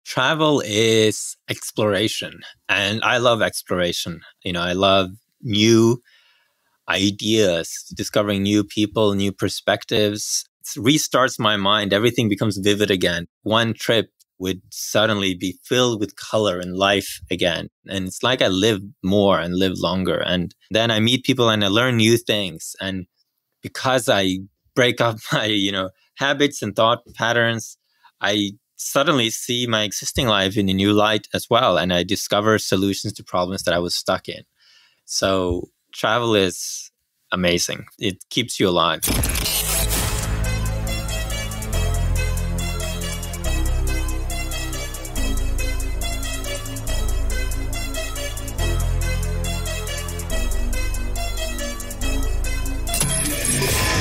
Travel is exploration, and I love exploration. I love new ideas, discovering new people, new perspectives. It restarts my mind. Everything becomes vivid again. One trip would suddenly be filled with color and life again. And it's like I live more and live longer. And then I meet people and I learn new things. And because I break up my, habits and thought patterns, I suddenly see my existing life in a new light as well. And I discover solutions to problems that I was stuck in. So travel is amazing. It keeps you alive.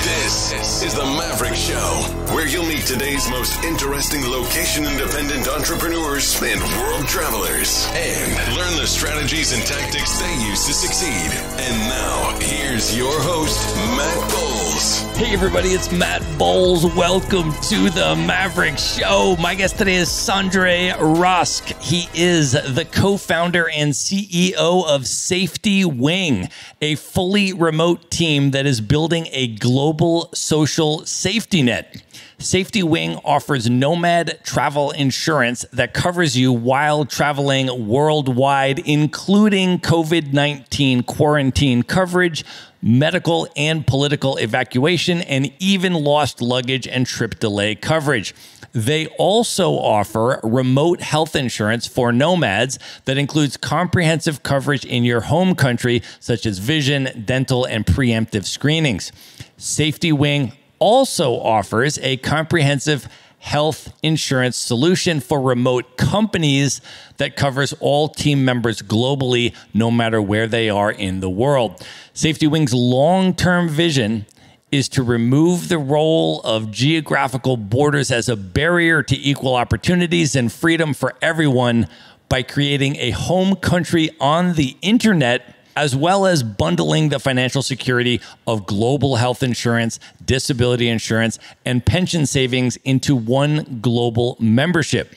This is the Maverick Show, where you'll meet today's most interesting location-independent entrepreneurs and world travelers, and learn the strategies and tactics they use to succeed. And now, here's your host, Matt Bowles. Hey everybody, it's Matt Bowles. Welcome to the Maverick Show. My guest today is Sondre Rusk. He is the co-founder and CEO of Safety Wing, a fully remote team that is building a global social safety net. Safety Wing offers Nomad travel insurance that covers you while traveling worldwide, including COVID-19 quarantine coverage, medical and political evacuation, and even lost luggage and trip delay coverage. They also offer remote health insurance for nomads that includes comprehensive coverage in your home country, such as vision, dental, and preemptive screenings. Safety Wing also offers a comprehensive health insurance solution for remote companies that covers all team members globally, no matter where they are in the world. Safety Wing's long-term vision is to remove the role of geographical borders as a barrier to equal opportunities and freedom for everyone by creating a home country on the internet, as well as bundling the financial security of global health insurance, disability insurance, and pension savings into one global membership.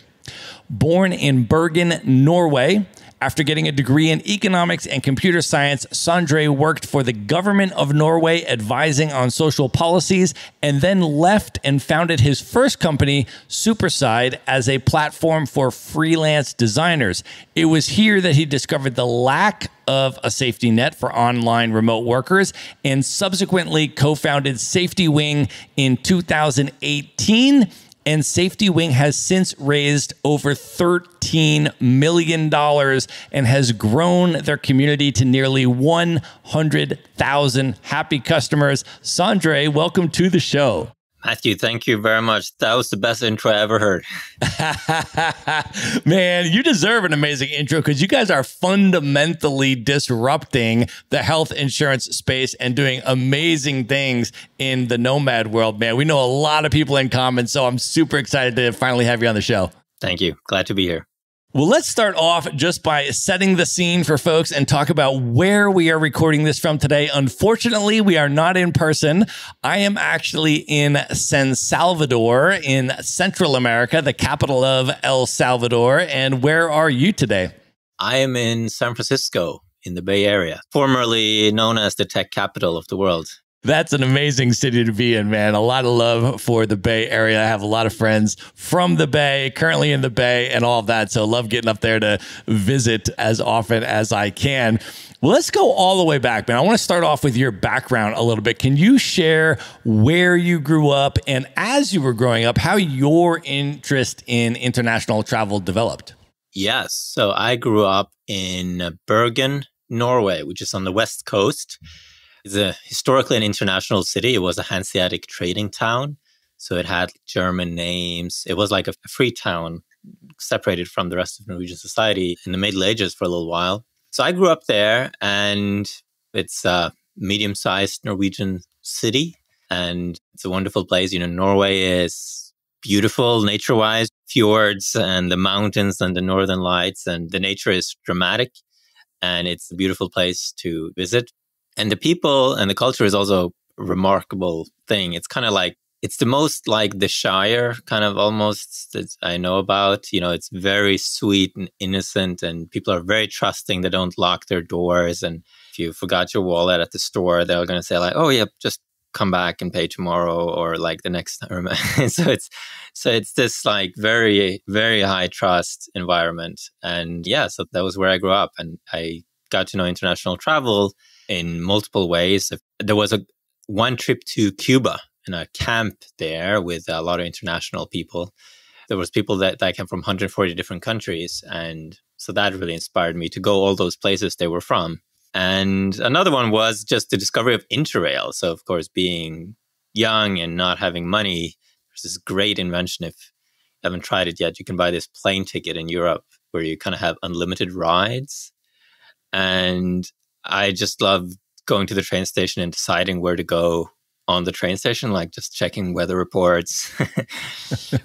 Born in Bergen, Norway, after getting a degree in economics and computer science, Sondre worked for the government of Norway advising on social policies, and then left and founded his first company, Superside, as a platform for freelance designers. It was here that he discovered the lack of a safety net for online remote workers and subsequently co-founded Safety Wing in 2018. And Safety Wing has since raised over $13 million and has grown their community to nearly 100,000 happy customers. Sondre, welcome to the show. Matthew, thank you very much. That was the best intro I ever heard. Man, you deserve an amazing intro because you guys are fundamentally disrupting the health insurance space and doing amazing things in the nomad world, man. We know a lot of people in common, so I'm super excited to finally have you on the show. Thank you. Glad to be here. Well, let's start off just by setting the scene for folks and talk about where we are recording this from today. Unfortunately, we are not in person. I am actually in San Salvador in Central America, the capital of El Salvador. And where are you today? I am in San Francisco in the Bay Area, formerly known as the tech capital of the world. That's an amazing city to be in, man. A lot of love for the Bay Area. I have a lot of friends from the Bay, currently in the Bay and all of that. So love getting up there to visit as often as I can. Well, let's go all the way back, man. I want to start off with your background a little bit. Can you share where you grew up and as you were growing up, how your interest in international travel developed? Yes. So I grew up in Bergen, Norway, which is on the west coast. It's historically an international city. It was a Hanseatic trading town. So it had German names. It was like a free town separated from the rest of Norwegian society in the Middle Ages for a little while. So I grew up there, and it's a medium-sized Norwegian city, and it's a wonderful place. Norway is beautiful nature-wise, fjords and the mountains and the northern lights, and the nature is dramatic, and it's a beautiful place to visit. And the people and the culture is also a remarkable thing. It's kind of like it's the most like the Shire kind of almost that I know about. It's very sweet and innocent, and people are very trusting. They don't lock their doors. And if you forgot your wallet at the store, they're going to say like, oh yeah, just come back and pay tomorrow or like the next time. so it's this like very, very high trust environment. And yeah, so that was where I grew up, and I got to know international travel in multiple ways. There was one trip to Cuba in a camp there with a lot of international people. There was people that came from 140 different countries. And so that really inspired me to go all those places they were from. And another one was just the discovery of Interrail. So of course, being young and not having money, there's this great invention. If you haven't tried it yet, you can buy this plane ticket in Europe where you kind of have unlimited rides. And I just love going to the train station and deciding where to go on the train station, like just checking weather reports,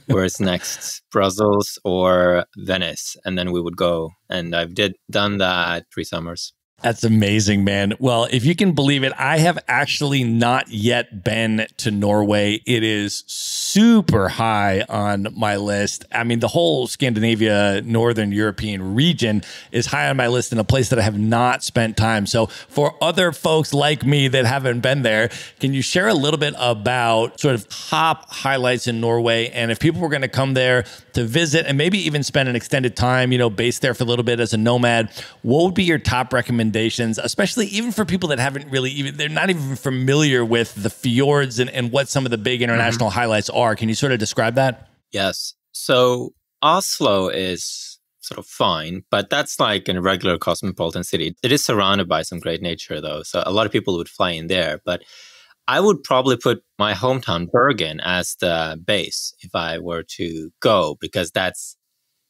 where's next, Brussels or Venice. And then we would go. And I've done that 3 summers. That's amazing, man. Well, if you can believe it, I have actually not yet been to Norway. It is super high on my list. I mean, the whole Scandinavia, Northern European region is high on my list, and a place that I have not spent time. So for other folks like me that haven't been there, can you share a little bit about sort of top highlights in Norway? And if people were going to come there to visit and maybe even spend an extended time, based there for a little bit as a nomad, what would be your top recommendations, especially even for people that haven't really they're not even familiar with the fjords and what some of the big international highlights are. Can you sort of describe that? Yes. So Oslo is sort of fine, but that's like a regular cosmopolitan city. It is surrounded by some great nature though. So a lot of people would fly in there, but I would probably put my hometown Bergen as the base if I were to go, because that's,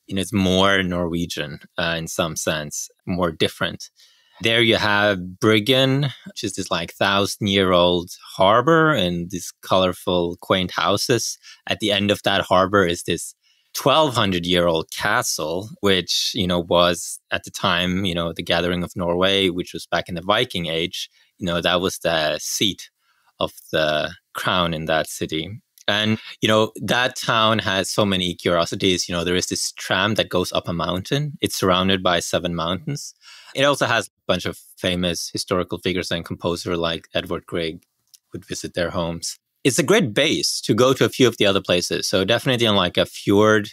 it's more Norwegian in some sense, more different. There you have Bryggen, which is this like 1,000-year-old harbor and these colorful, quaint houses. At the end of that harbor is this 1,200-year-old castle, which, was at the time, the gathering of Norway, which was back in the Viking Age. That was the seat of the crown in that city. And, that town has so many curiosities. There is this tram that goes up a mountain. It's surrounded by 7 mountains. It also has a bunch of famous historical figures and composer like Edvard Grieg would visit their homes. It's a great base to go to a few of the other places. So definitely on like a fjord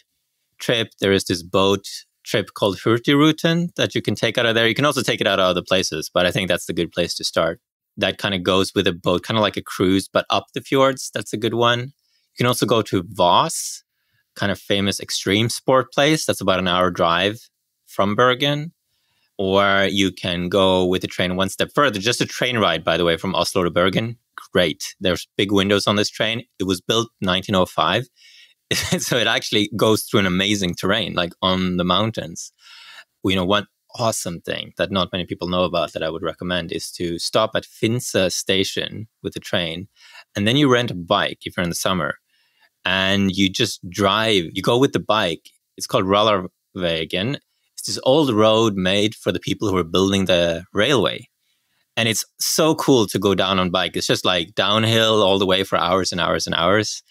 trip, there is this boat trip called Hurtigruten that you can take out of there. You can also take it out of other places, but I think that's the good place to start. That kind of goes with a boat, kind of like a cruise, but up the fjords. That's a good one. You can also go to Voss, kind of famous extreme sport place. That's about an hour drive from Bergen. Or you can go with the train one step further. Just a train ride, by the way, from Oslo to Bergen. Great. There's big windows on this train. It was built 1905. So it actually goes through an amazing terrain, like on the mountains. One awesome thing that not many people know about that I would recommend is to stop at Finse station with the train. And then you rent a bike if you're in the summer. And you just drive. You go with the bike. It's called Rollerveien. It's this old road made for the people who are building the railway. And it's so cool to go down on bike. It's just like downhill all the way for hours and hours and hours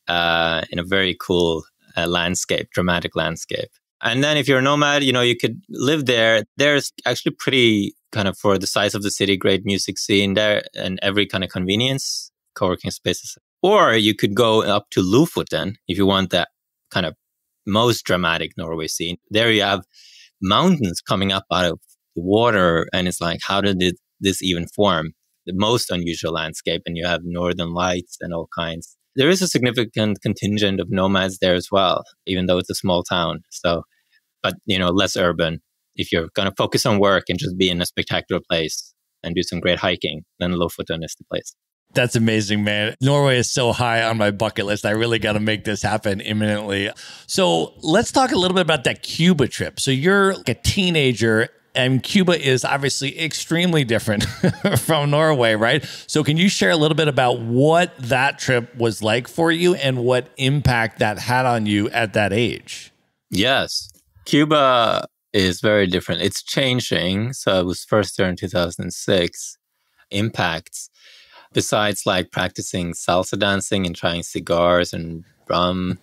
in a very cool landscape, dramatic landscape. And then if you're a nomad, you could live there. There's actually pretty kind of, for the size of the city, great music scene there and every kind of convenience, co-working spaces. Or you could go up to Lofoten if you want that kind of most dramatic Norway scene. There you have mountains coming up out of the water, and it's like, how did this even form? The most unusual landscape, and you have northern lights and all kinds. There is a significant contingent of nomads there as well, even though it's a small town. So, but less urban. If you're going to focus on work and just be in a spectacular place and do some great hiking, then Lofoten is the place. That's amazing, man. Norway is so high on my bucket list. I really got to make this happen imminently. So let's talk a little bit about that Cuba trip. So you're like a teenager, and Cuba is obviously extremely different from Norway, right? So can you share a little bit about what that trip was like for you and what impact that had on you at that age? Yes. Cuba is very different. It's changing. So I was first there in 2006. Impacts. besides like practicing salsa dancing and trying cigars and rum.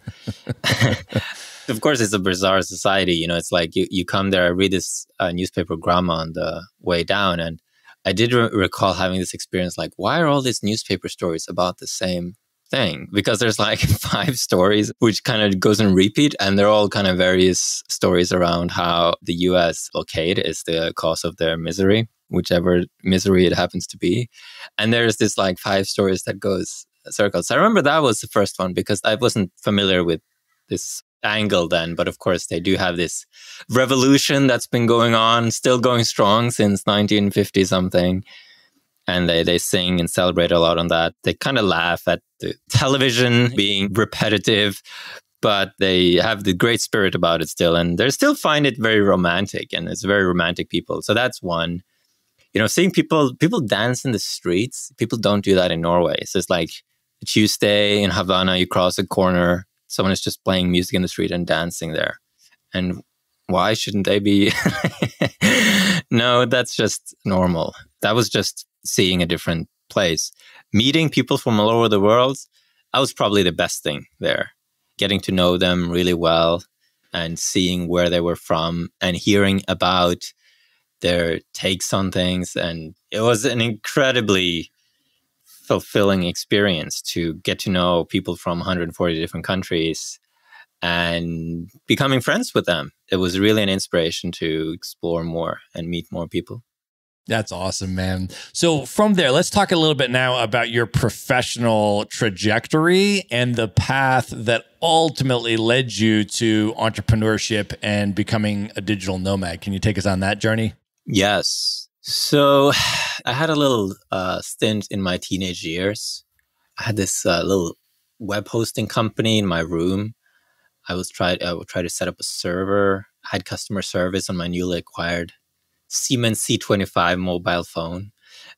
Of course, it's a bizarre society. It's like you come there, I read this newspaper Gramma on the way down. And I did recall having this experience like, why are all these newspaper stories about the same thing? Because there's like 5 stories which kind of goes in repeat, and they're all kind of various stories around how the US blockade is the cause of their misery, whichever misery it happens to be. And there's this like 5 stories that goes circles. I remember that was the first one because I wasn't familiar with this angle then, but of course they do have this revolution that's been going on, still going strong since 1950 something. And they sing and celebrate a lot on that. They kind of laugh at the television being repetitive, but they have the great spirit about it still. And they still find it very romantic, and it's very romantic people. So that's one. Seeing people dance in the streets, people don't do that in Norway. So it's like a Tuesday in Havana, you cross a corner, someone is just playing music in the street and dancing there. And why shouldn't they be? No, that's just normal. That was just seeing a different place. Meeting people from all over the world, that was probably the best thing there. Getting to know them really well and seeing where they were from and hearing about their takes on things. And it was an incredibly fulfilling experience to get to know people from 140 different countries and becoming friends with them. It was really an inspiration to explore more and meet more people. That's awesome, man. So from there, let's talk a little bit now about your professional trajectory and the path that ultimately led you to entrepreneurship and becoming a digital nomad. Can you take us on that journey? Yes. So I had a little stint in my teenage years. I had this little web hosting company in my room. I would try to set up a server. I had customer service on my newly acquired Siemens C25 mobile phone.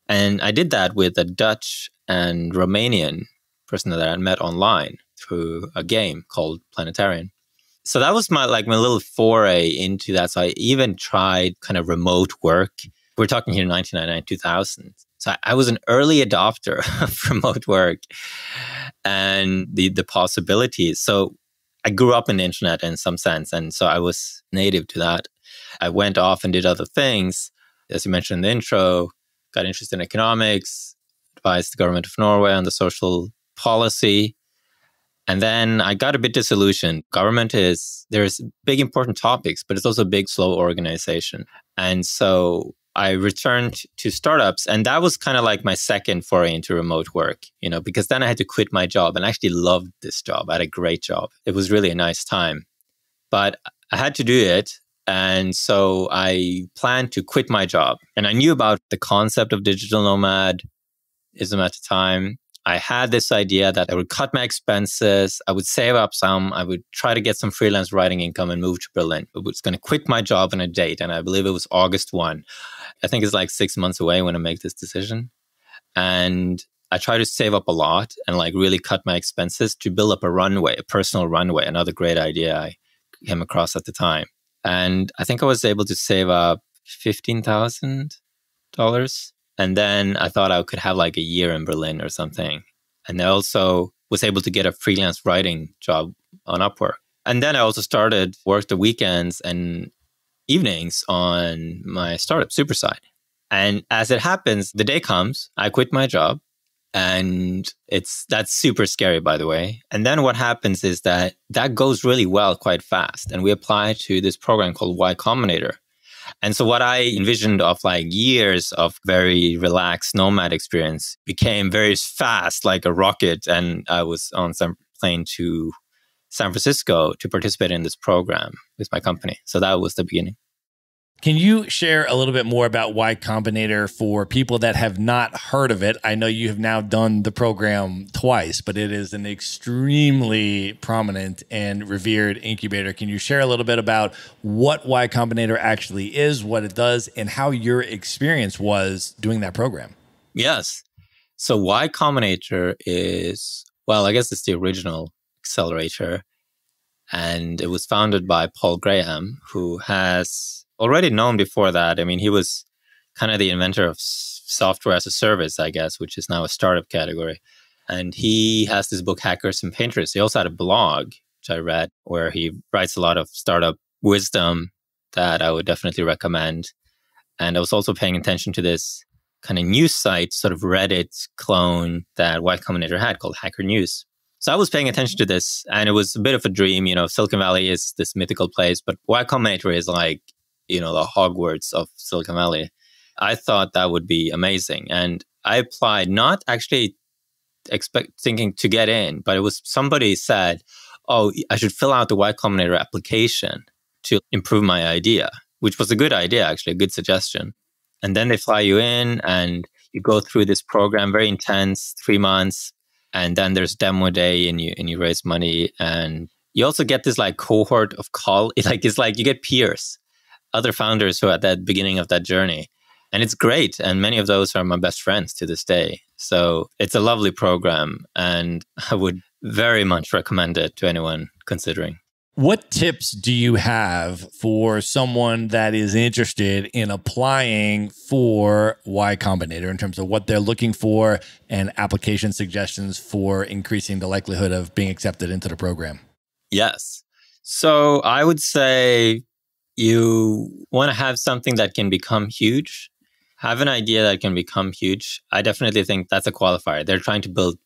And I did that with a Dutch and Romanian person that I met online through a game called Planetarian. So that was my little foray into that. So I even tried kind of remote work. We're talking here 1999, 2000. So I was an early adopter of remote work and the possibilities. So I grew up in the internet in some sense. And so I was native to that. I went off and did other things. As you mentioned in the intro, got interested in economics, advised the government of Norway on the social policy. And then I got a bit disillusioned. There's big important topics, but it's also a big, slow organization. And so I returned to startups. And that was kind of like my second foray into remote work, because then I had to quit my job, and I actually loved this job. I had a great job. It was really a nice time, but I had to do it. And so I planned to quit my job. And I knew about the concept of digital nomadism at the time. I had this idea that I would cut my expenses, I would save up some, I would try to get some freelance writing income and move to Berlin. I was going to quit my job on a date, and I believe it was August 1. I think it's like 6 months away when I make this decision. And I tried to save up a lot and really cut my expenses to build up a personal runway, another great idea I came across at the time. And I think I was able to save up $15,000. And then I thought I could have a year in Berlin or something. And I also was able to get a freelance writing job on Upwork. And then I also worked the weekends and evenings on my startup, Superside. And as it happens, the day comes, I quit my job. And that's super scary, by the way. And then what happens is that goes really well quite fast. And we apply to this program called Y Combinator. And so what I envisioned of years of very relaxed nomad experience became very fast, like a rocket. And I was on some plane to San Francisco to participate in this program with my company. So that was the beginning. Can you share a little bit more about Y Combinator for people that have not heard of it? I know you have now done the program twice, but it is an extremely prominent and revered incubator. Can you share a little bit about what Y Combinator actually is, what it does, and how your experience was doing that program? Yes. So Y Combinator is, I guess it's the original accelerator. And it was founded by Paul Graham, who has already known before that. I mean, he was kind of the inventor of software as a service, I guess, which is now a startup category. And he has this book, Hackers and Painters. He also had a blog, which I read, where he writes a lot of startup wisdom that I would definitely recommend. And I was also paying attention to this kind of news site, sort of Reddit clone that Y Combinator had called Hacker News. So I was paying attention to this, and it was a bit of a dream. Silicon Valley is this mythical place, but Y Combinator is like, the Hogwarts of Silicon Valley. I thought that would be amazing. And I applied, not actually thinking to get in, but it was somebody said, oh, I should fill out the Y Combinator application to improve my idea, which was a good idea, actually, a good suggestion. And then they fly you in and you go through this program, very intense, 3 months. And then there's demo day and you raise money. And you also get this like cohort of it's like you get peers, other founders who are at the beginning of that journey. And it's great. And many of those are my best friends to this day. So it's a lovely program. And I would very much recommend it to anyone considering. What tips do you have for someone that is interested in applying for Y Combinator in terms of what they're looking for and application suggestions for increasing the likelihood of being accepted into the program? Yes. So I would say you want to have something that can become huge. Have an idea that can become huge. I definitely think that's a qualifier. They're trying to build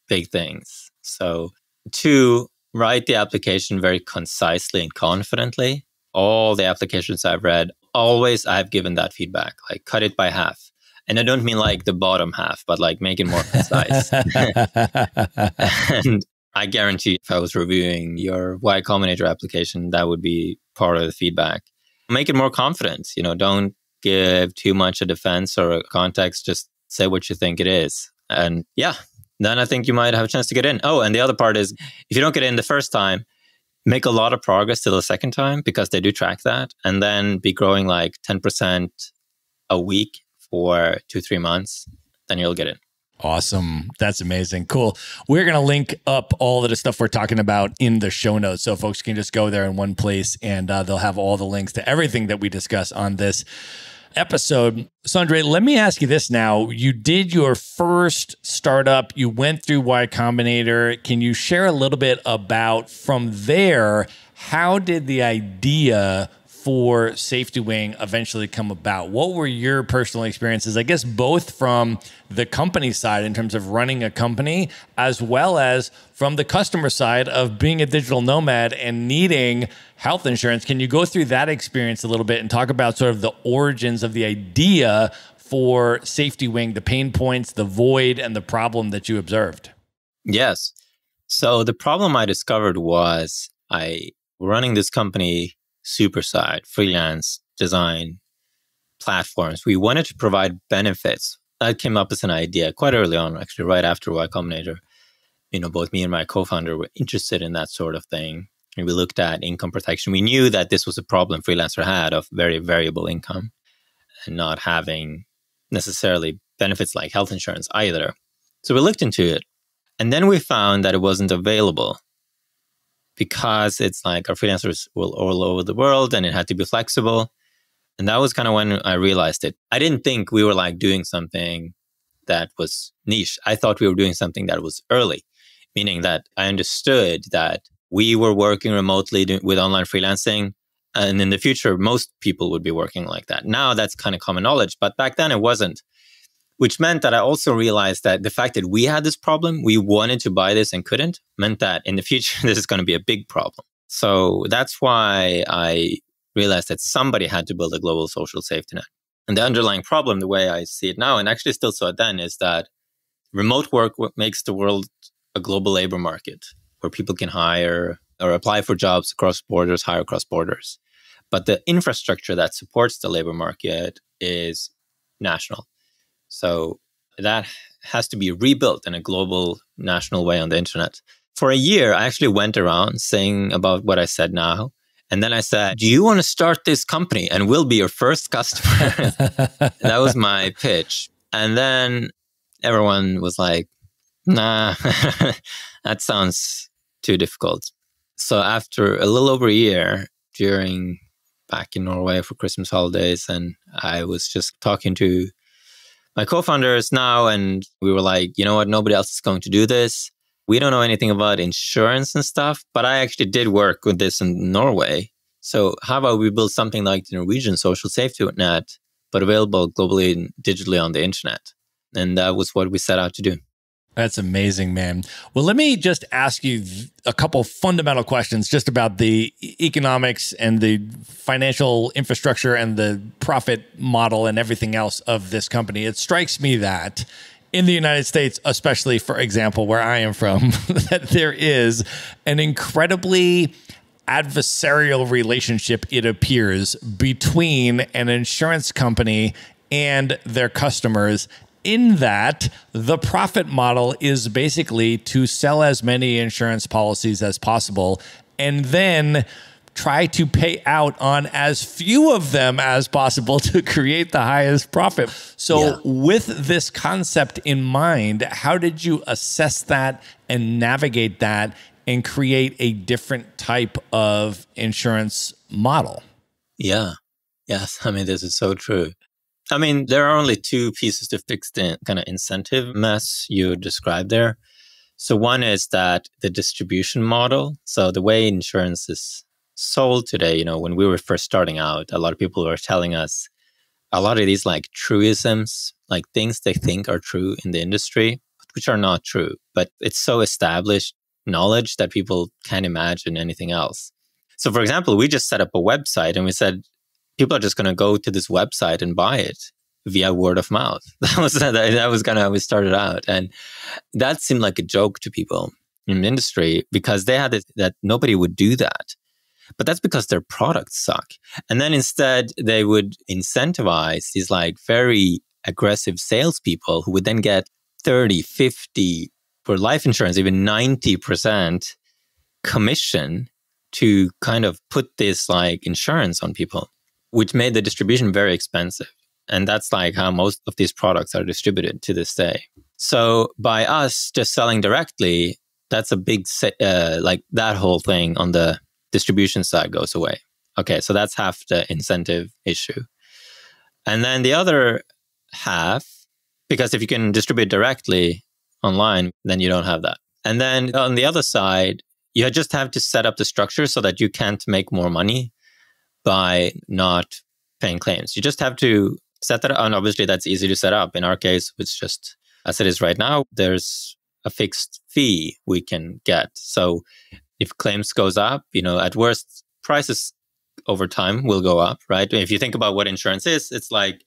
big things. So 2, write the application very concisely and confidently. All the applications I've read, always I've given that feedback, like cut it by half. And I don't mean like the bottom half, but like make it more concise. And I guarantee if I was reviewing your Y Combinator application, that would be part of the feedback. Make it more confident. Don't give too much a defense or a context. Just say what you think it is. And then I think you might have a chance to get in. Oh, and the other part is, if you don't get in the first time, make a lot of progress till the second time, because they do track that, and then be growing like 10% a week for 2-3 months, then you'll get in. Awesome. That's amazing. Cool. We're going to link up all of the stuff we're talking about in the show notes, so folks can just go there in one place and they'll have all the links to everything that we discuss on this episode. Sondre, let me ask you this now. You did your first startup. You went through Y Combinator. Can you share a little bit about, from there, how did the idea for Safety Wing eventually come about? What were your personal experiences, I guess, both from the company side in terms of running a company, as well as from the customer side of being a digital nomad and needing health insurance? Can you go through that experience a little bit and talk about sort of the origins of the idea for Safety Wing, the pain points, the void, and the problem that you observed? Yes. So the problem I discovered was running this company, Superside, freelance design platforms. We wanted to provide benefits. That came up as an idea quite early on, actually, right after Y Combinator. Both me and my co-founder were interested in that sort of thing. And we looked at income protection. We knew that this was a problem freelancer had of very variable income and not having necessarily benefits like health insurance either. So we looked into it. And then we found that it wasn't available, because it's like our freelancers were all over the world and it had to be flexible. And that was kind of when I realized it. I didn't think we were like doing something that was niche. I thought we were doing something that was early, meaning that I understood that we were working remotely with online freelancing. And in the future, most people would be working like that. Now that's kind of common knowledge, but back then it wasn't. Which meant that I also realized that the fact that we had this problem, we wanted to buy this and couldn't, meant that in the future, this is going to be a big problem. So that's why I realized that somebody had to build a global social safety net. And the underlying problem, the way I see it now, and actually still saw it then, is that remote work makes the world a global labor market where people can hire or apply for jobs across borders, hire across borders. But the infrastructure that supports the labor market is national. So that has to be rebuilt in a global, national way on the internet. For a year, I actually went around saying about what I said now. And then I said, do you want to start this company and we'll be your first customer? That was my pitch. And then everyone was like, nah, that sounds too difficult. So after a little over a year, back in Norway for Christmas holidays, and I was just talking to my co-founders now, and we were like, you know what, nobody else is going to do this. We don't know anything about insurance and stuff, but I actually did work with this in Norway. So how about we build something like the Norwegian social safety net, but available globally and digitally on the internet? And that was what we set out to do. That's amazing, man. Well, let me just ask you a couple fundamental questions just about the economics and the financial infrastructure and the profit model and everything else of this company. It strikes me that in the United States, especially, for example, where I am from, that there is an incredibly adversarial relationship, it appears, between an insurance company and their customers, in that the profit model is basically to sell as many insurance policies as possible and then try to pay out on as few of them as possible to create the highest profit. So with this concept in mind, how did you assess that and navigate that and create a different type of insurance model? Yeah. Yes. I mean, this is so true. I mean, there are only two pieces to fix the kind of incentive mess you described there. So one is that the distribution model. So the way insurance is sold today, when we were first starting out, a lot of people were telling us a lot of these like truisms, like things they think are true in the industry, which are not true. But it's so established knowledge that people can't imagine anything else. So for example, we just set up a website and we said, people are just going to go to this website and buy it via word of mouth. That was kind of how we started out. And that seemed like a joke to people in the industry because they had it that nobody would do that. But that's because their products suck. And then instead, they would incentivize these like very aggressive salespeople who would then get 30, 50, for life insurance, even 90% commission to kind of put this like insurance on people, which made the distribution very expensive. And that's like how most of these products are distributed to this day. So by us just selling directly, that's a big, like that whole thing on the distribution side goes away. Okay, so that's half the incentive issue. And then the other half, because if you can distribute directly online, then you don't have that. And then on the other side, you just have to set up the structure so that you can't make more money by not paying claims. You just have to set that up. And obviously, that's easy to set up. In our case, it's just as it is right now, there's a fixed fee we can get. So if claims goes up, at worst, prices over time will go up, right? If you think about what insurance is, it's like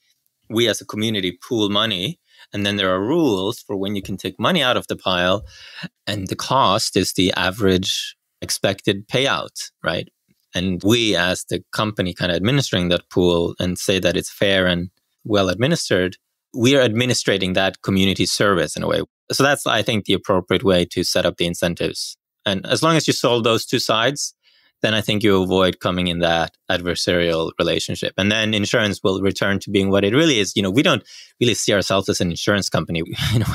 we as a community pool money, and then there are rules for when you can take money out of the pile, and the cost is the average expected payout, right? And we as the company kind of administering that pool and say that it's fair and well administered, we are administrating that community service in a way. So that's, I think, the appropriate way to set up the incentives. And as long as you solve those two sides, then I think you avoid coming in that adversarial relationship. And then insurance will return to being what it really is. We don't really see ourselves as an insurance company,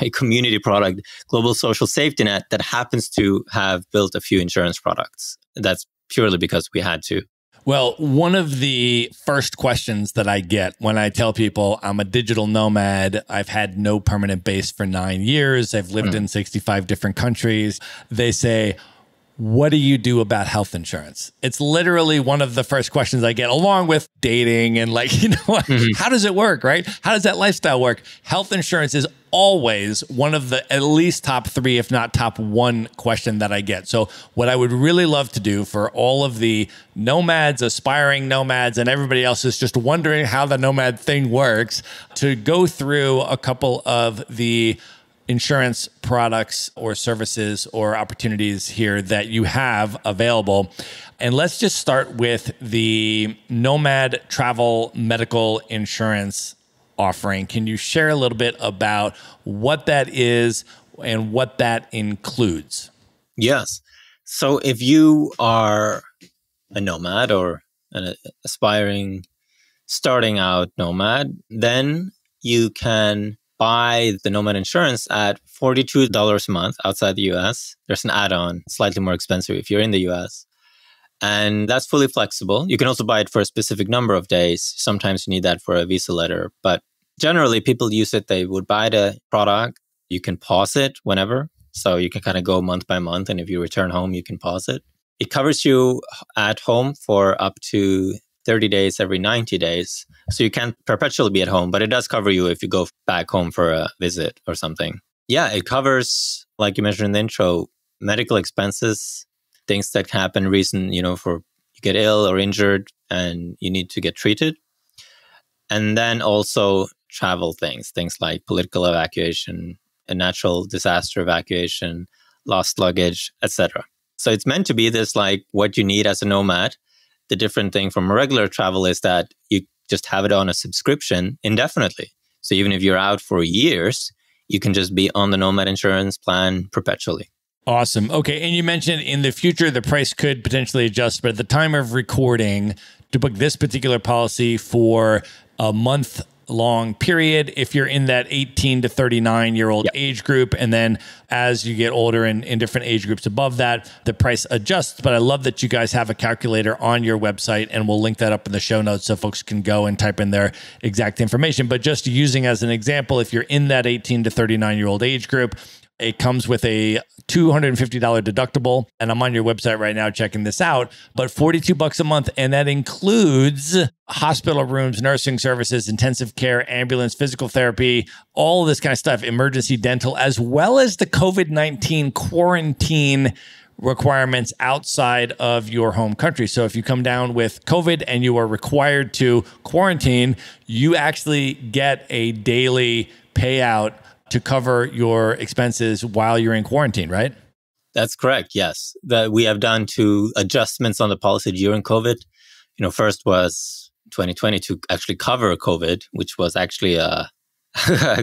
a community product, global social safety net that happens to have built a few insurance products. That's purely because we had to. Well, one of the first questions that I get when I tell people I'm a digital nomad, I've had no permanent base for 9 years, I've lived in 65 different countries, they say, what do you do about health insurance? It's literally one of the first questions I get, along with dating and how does it work, right? How does that lifestyle work? Health insurance is always one of the at least top 3, if not top 1 question that I get. So what I would really love to do for all of the nomads, aspiring nomads, and everybody else is just wondering how the nomad thing works, to go through a couple of the insurance products or services or opportunities here that you have available. And let's just start with the Nomad travel medical insurance offering. Can you share a little bit about what that is and what that includes? Yes. So if you are a nomad or an aspiring, starting out nomad, then you can buy the Nomad insurance at $42 a month outside the US. There's an add-on, slightly more expensive if you're in the US. And that's fully flexible. You can also buy it for a specific number of days. Sometimes you need that for a visa letter, but Generally, people use it. They would buy the product. You can pause it whenever. So you can kind of go month by month. And if you return home, you can pause it. It covers you at home for up to 30 days every 90 days. So you can't perpetually be at home, but it does cover you if you go back home for a visit or something. Yeah, it covers, like you mentioned in the intro, medical expenses, things that happen for you get ill or injured and you need to get treated. And then also travel things like political evacuation, a natural disaster evacuation, lost luggage, etc. So it's meant to be this like what you need as a nomad. The different thing from regular travel is that you just have it on a subscription indefinitely. So even if you're out for years, you can just be on the Nomad insurance plan perpetually. Awesome. Okay. And you mentioned in the future, the price could potentially adjust, but at the time of recording, to book this particular policy for a month-long period, if you're in that 18 to 39-year-old age group, and then as you get older and in different age groups above that, the price adjusts. But I love that you guys have a calculator on your website, and we'll link that up in the show notes so folks can go and type in their exact information. But just using as an example, if you're in that 18 to 39-year-old age group, it comes with a $250 deductible. And I'm on your website right now checking this out, but $42 a month. And that includes hospital rooms, nursing services, intensive care, ambulance, physical therapy, all of this kind of stuff, emergency dental, as well as the COVID-19 quarantine requirements outside of your home country. So if you come down with COVID and you are required to quarantine, you actually get a daily payout to cover your expenses while you're in quarantine, right? That's correct. Yes. That we have done two adjustments on the policy during COVID. First was 2020 to actually cover COVID, which was actually a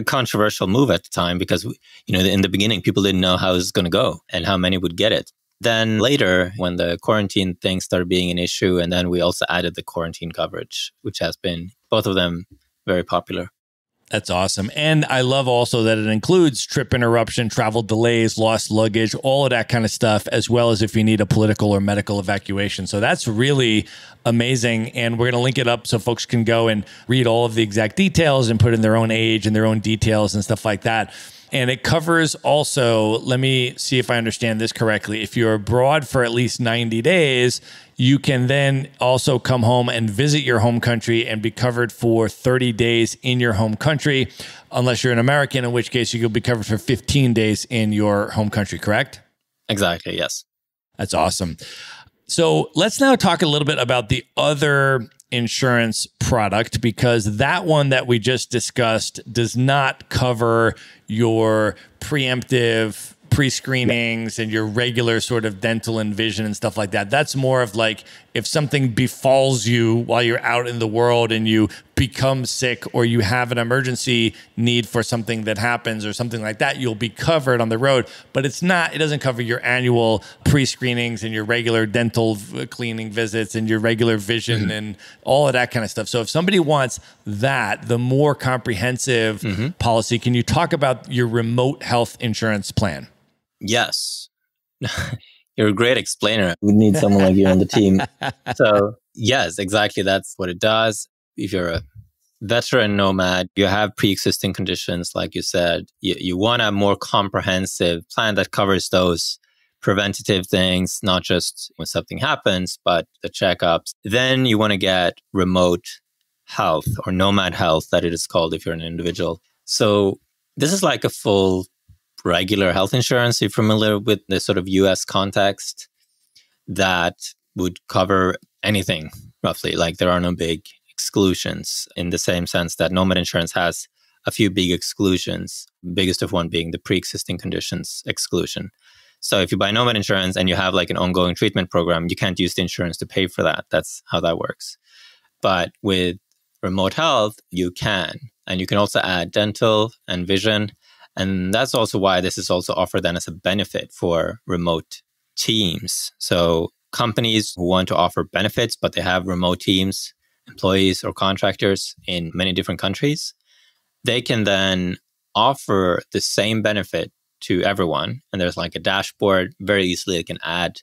controversial move at the time because, in the beginning, people didn't know how it was going to go and how many would get it. Then later, when the quarantine thing started being an issue, and then we also added the quarantine coverage, which has been, both of them, very popular. That's awesome. And I love also that it includes trip interruption, travel delays, lost luggage, all of that kind of stuff, as well as if you need a political or medical evacuation. So that's really amazing. And we're going to link it up so folks can go and read all of the exact details and put in their own age and their own details and stuff like that. And it covers also, let me see if I understand this correctly. If you're abroad for at least 90 days, you can then also come home and visit your home country and be covered for 30 days in your home country, unless you're an American, in which case you'll be covered for 15 days in your home country, correct? Exactly, yes. That's awesome. So let's now talk a little bit about the other insurance product, because that one that we just discussed does not cover your preemptive pre-screenings and your regular sort of dental and vision and stuff like that. That's more of like if something befalls you while you're out in the world and you become sick or you have an emergency need for something that happens or something like that, you'll be covered on the road. But it doesn't cover your annual pre-screenings and your regular dental cleaning visits and your regular vision and all of that kind of stuff. So if somebody wants that, the more comprehensive policy, can you talk about your remote health insurance plan? Yes. You're a great explainer. We need someone like you on the team. So yes, exactly. That's what it does. If you're a veteran nomad, you have pre-existing conditions, like you said, you want a more comprehensive plan that covers those preventative things, not just when something happens, but the checkups. Then you want to get remote health or nomad health, that it is called if you're an individual. So this is like a full regular health insurance. You're familiar with the sort of US context that would cover anything roughly. Like there are no big exclusions in the same sense that Nomad insurance has a few big exclusions, biggest of one being the pre-existing conditions exclusion. So if you buy Nomad insurance and you have like an ongoing treatment program, you can't use the insurance to pay for that. That's how that works. But with remote health, you can. And you can also add dental and vision. And that's also why this is also offered then as a benefit for remote teams. So companies who want to offer benefits, but they have remote teams, employees or contractors in many different countries, they can then offer the same benefit to everyone. And there's like a dashboard. Very easily they can add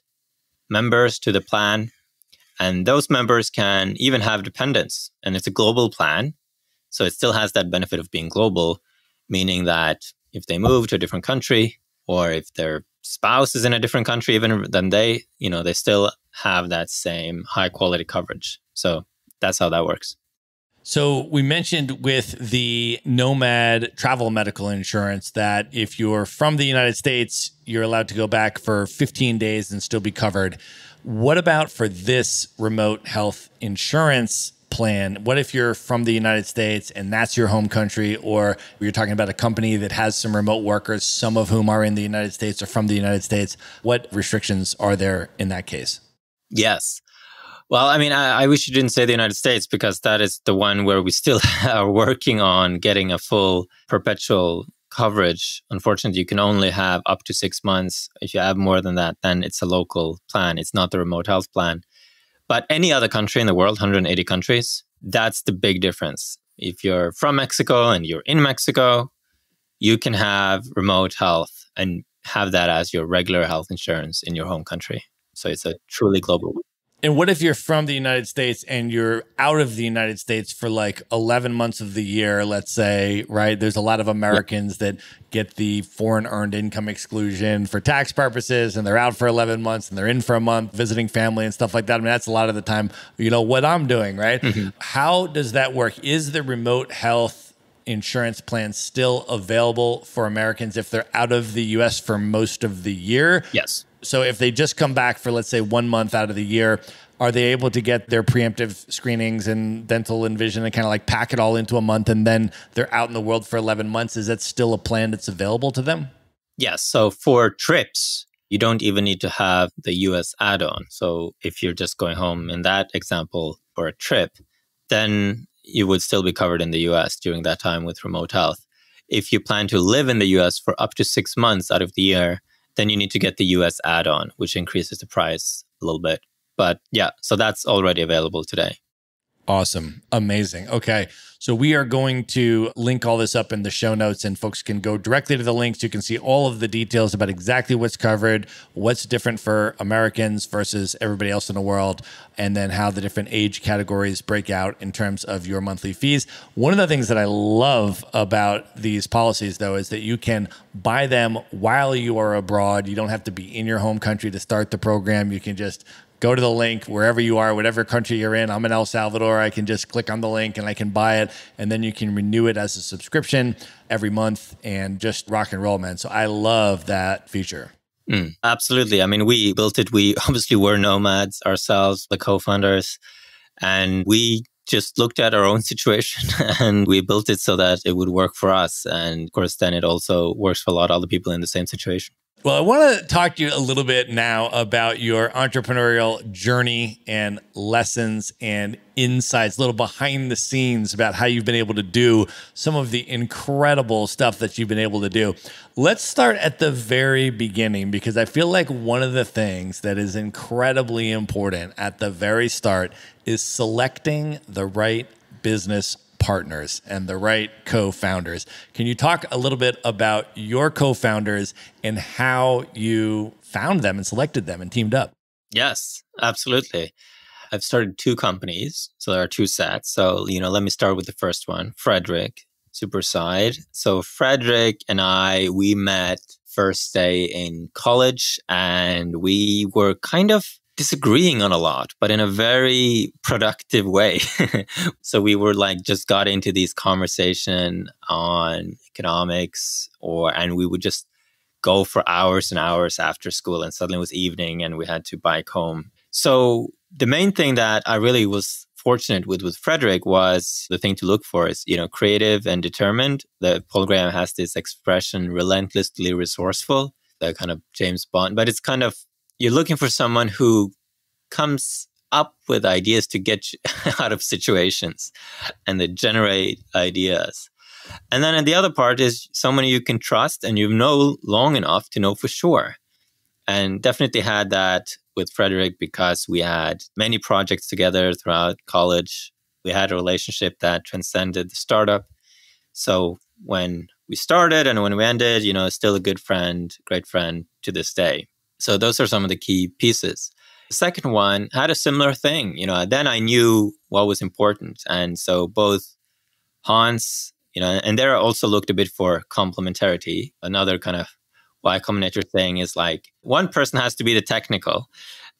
members to the plan. And those members can even have dependents. And it's a global plan. So it still has that benefit of being global, meaning that if they move to a different country or if their spouse is in a different country even than they still have that same high quality coverage. So that's how that works. So we mentioned with the Nomad travel medical insurance that if you're from the United States, you're allowed to go back for 15 days and still be covered. What about for this remote health insurance plan? What if you're from the United States and that's your home country, or you're talking about a company that has some remote workers, some of whom are in the United States or from the United States? What restrictions are there in that case? Yes. Well, I mean, I wish you didn't say the United States, because that is the one where we still are working on getting a full perpetual coverage. Unfortunately, you can only have up to 6 months. If you have more than that, then it's a local plan. It's not the remote health plan. But any other country in the world, 180 countries, that's the big difference. If you're from Mexico and you're in Mexico, you can have remote health and have that as your regular health insurance in your home country. So it's a truly global. And what if you're from the United States and you're out of the United States for like 11 months of the year, let's say, right? There's a lot of Americans that get the foreign earned income exclusion for tax purposes, and they're out for 11 months and they're in for a month visiting family and stuff like that. I mean, that's a lot of the time, what I'm doing, right? Mm-hmm. How does that work? Is the remote health insurance plan still available for Americans if they're out of the US for most of the year? Yes. So if they just come back for, let's say, 1 month out of the year, are they able to get their preemptive screenings and dental and vision and kind of like pack it all into a month, and then they're out in the world for 11 months? Is that still a plan that's available to them? Yes. So for trips, you don't even need to have the US add-on. So if you're just going home in that example for a trip, then you would still be covered in the US during that time with remote health. If you plan to live in the US for up to 6 months out of the year, then you need to get the US add-on, which increases the price a little bit. But yeah, so that's already available today. Awesome. Amazing. Okay. So we are going to link all this up in the show notes, and folks can go directly to the links. You can see all of the details about exactly what's covered, what's different for Americans versus everybody else in the world, and then how the different age categories break out in terms of your monthly fees. One of the things that I love about these policies, though, is that you can buy them while you are abroad. You don't have to be in your home country to start the program. You can just go to the link wherever you are, whatever country you're in. I'm in El Salvador. I can just click on the link and I can buy it. And then you can renew it as a subscription every month and just rock and roll, man. So I love that feature. Absolutely. I mean, we built it. We obviously were nomads ourselves, the co-founders, and we just looked at our own situation and we built it so that it would work for us. And of course, then it also works for a lot of other people in the same situation. Well, I want to talk to you a little bit now about your entrepreneurial journey and lessons and insights, a little behind the scenes about how you've been able to do some of the incredible stuff that you've been able to do. Let's start at the very beginning, because I feel like one of the things that is incredibly important at the very start is selecting the right business partners and the right co-founders. Can you talk a little bit about your co-founders and how you found them and selected them and teamed up? Yes, absolutely. I've started 2 companies, so there are 2 sets. So, let me start with the first one, Frederick, Superside. So Frederick and we met first day in college, and we were kind of disagreeing on a lot, but in a very productive way. So we were just got into these conversation on economics, and we would just go for hours and hours after school, and suddenly it was evening and we had to bike home. So the main thing that I really was fortunate with Frederick was the thing to look for is, creative and determined. The Paul Graham has this expression, relentlessly resourceful, the kind of James Bond, but it's kind of, you're looking for someone who comes up with ideas to get you out of situations and that generate ideas. And then the other part is someone you can trust and you know long enough to know for sure. And definitely had that with Frederick because we had many projects together throughout college. We had a relationship that transcended the startup. So when we started and when we ended, still a good friend, great friend to this day. So those are some of the key pieces. The second one had a similar thing. Then I knew what was important. And so both Hans, and they're also looked a bit for complementarity. Another kind of Y Combinator thing is like one person has to be the technical.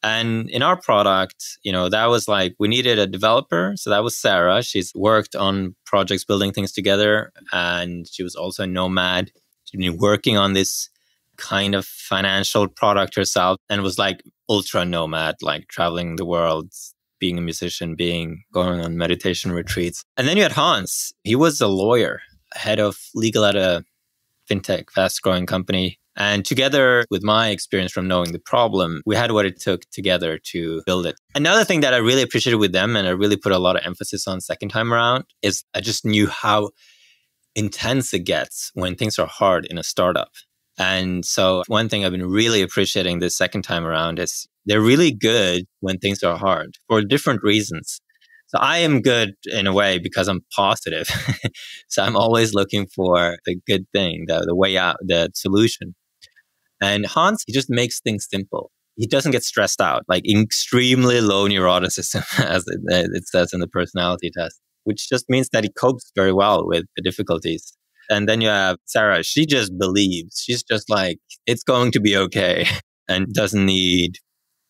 And in our product, that was like we needed a developer. So that was Sarah. She's worked on projects building things together. And she was also a Nomad. She'd been working on this kind of financial product herself and was like ultra nomad, like traveling the world, being a musician, going on meditation retreats. And then you had Hans. He was a lawyer, head of legal at a fintech, fast growing company. And together with my experience from knowing the problem, we had what it took together to build it. Another thing that I really appreciated with them, and I really put a lot of emphasis on second time around, is I just knew how intense it gets when things are hard in a startup. And so one thing I've been really appreciating this second time around is they're really good when things are hard for different reasons. So I am good in a way because I'm positive. So I'm always looking for the good thing, the way out, the solution. And Hans, he just makes things simple. He doesn't get stressed out, like extremely low neuroticism, as it says in the personality test, which just means that he copes very well with the difficulties. And then you have Sarah. She just believes. She's just like, it's going to be okay and doesn't need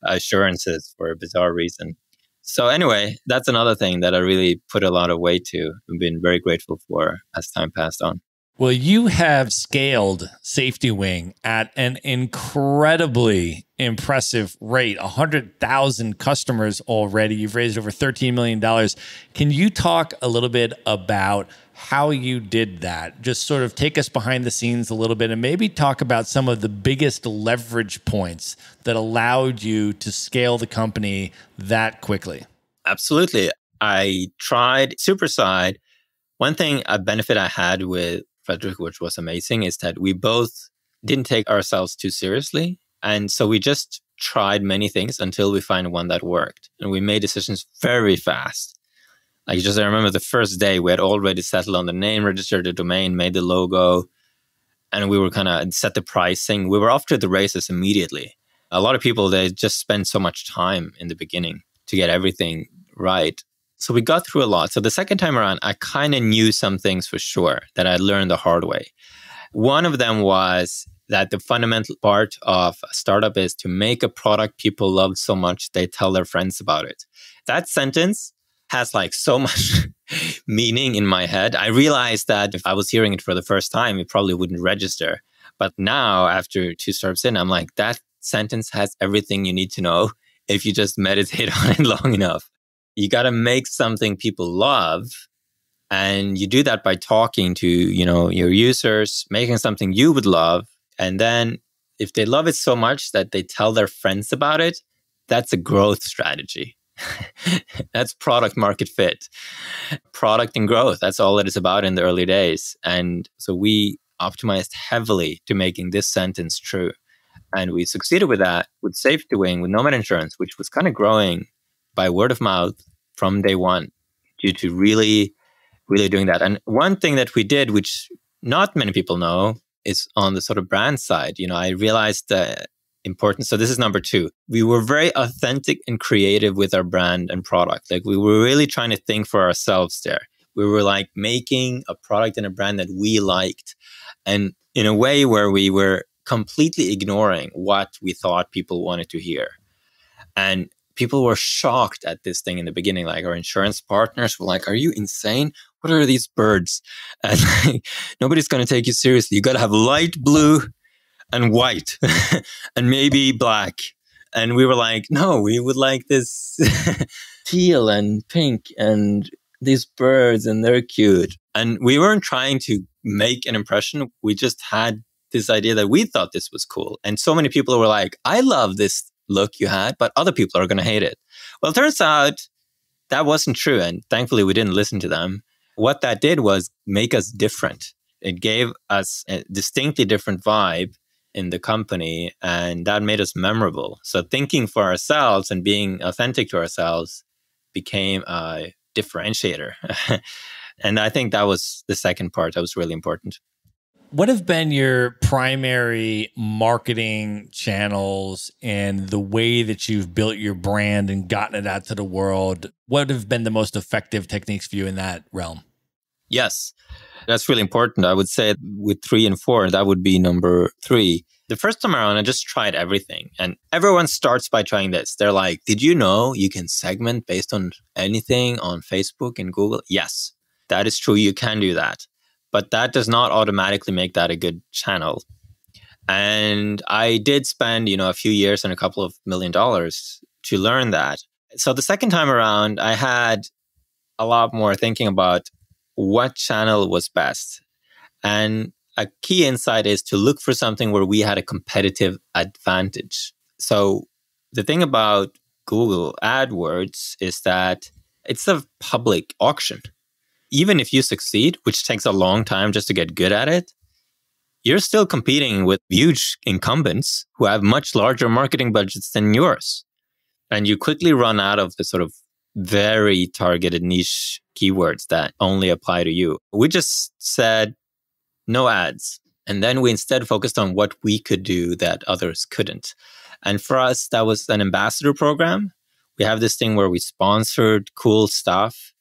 assurances for a bizarre reason. So anyway, that's another thing that I really put a lot of weight to and been very grateful for as time passed on. Well, you have scaled Safety Wing at an incredibly impressive rate, 100,000 customers already. You've raised over $13 million. Can you talk a little bit about how you did that? Just sort of take us behind the scenes a little bit and maybe talk about some of the biggest leverage points that allowed you to scale the company that quickly. Absolutely. I tried Superside. One thing, a benefit I had with Frederick, which was amazing, is that we both didn't take ourselves too seriously. And so we just tried many things until we find one that worked. And we made decisions very fast. I remember the first day we had already settled on the name, registered the domain, made the logo, and we were kind of set the pricing. We were off to the races immediately. A lot of people, they just spend so much time in the beginning to get everything right. So we got through a lot. So the second time around, I kind of knew some things for sure that I learned the hard way. One of them was that the fundamental part of a startup is to make a product people love so much they tell their friends about it. That sentence has like so much meaning in my head. I realized that if I was hearing it for the first time, it probably wouldn't register. But now, after 2 startups in, I'm like, that sentence has everything you need to know if you just meditate on it long enough. You got to make something people love. And you do that by talking to, your users, making something you would love. And then if they love it so much that they tell their friends about it, that's a growth strategy. That's product market fit. Product and growth. That's all it is about in the early days. And so we optimized heavily to making this sentence true. And we succeeded with that with Safety Wing, with Nomad Insurance, which was kind of growing by word of mouth from day one due to really doing that. And one thing that we did, which not many people know, is on the sort of brand side. I realized the importance. So this is number 2. We were very authentic and creative with our brand and product. Like we were really trying to think for ourselves there. We were like making a product and a brand that we liked. And in a way where we were completely ignoring what we thought people wanted to hear. And people were shocked at this thing in the beginning. Like our insurance partners were like, are you insane? What are these birds? And like, nobody's going to take you seriously. You got to have light blue and white and maybe black. And we were like, no, we would like this teal and pink and these birds and they're cute. And we weren't trying to make an impression. We just had this idea that we thought this was cool. And so many people were like, I love this look you had, but other people are going to hate it. Well, it turns out that wasn't true. And thankfully, we didn't listen to them. What that did was make us different. It gave us a distinctly different vibe in the company, and that made us memorable. So thinking for ourselves and being authentic to ourselves became a differentiator. And I think that was the second part that was really important. What have been your primary marketing channels and the way that you've built your brand and gotten it out to the world? What have been the most effective techniques for you in that realm? Yes, that's really important. I would say with 3 and 4, that would be number 3. The first time around, I just tried everything. And everyone starts by trying this. They're like, did you know you can segment based on anything on Facebook and Google? Yes, that is true. You can do that. But that does not automatically make that a good channel. And I did spend, a few years and a couple of $1 million to learn that. So the second time around, I had a lot more thinking about what channel was best. And a key insight is to look for something where we had a competitive advantage. So the thing about Google AdWords is that it's a public auction. Even if you succeed, which takes a long time just to get good at it, you're still competing with huge incumbents who have much larger marketing budgets than yours. And you quickly run out of the sort of very targeted niche keywords that only apply to you. We just said no ads. And then we instead focused on what we could do that others couldn't. And for us, that was an ambassador program. We have this thing where we sponsored cool stuff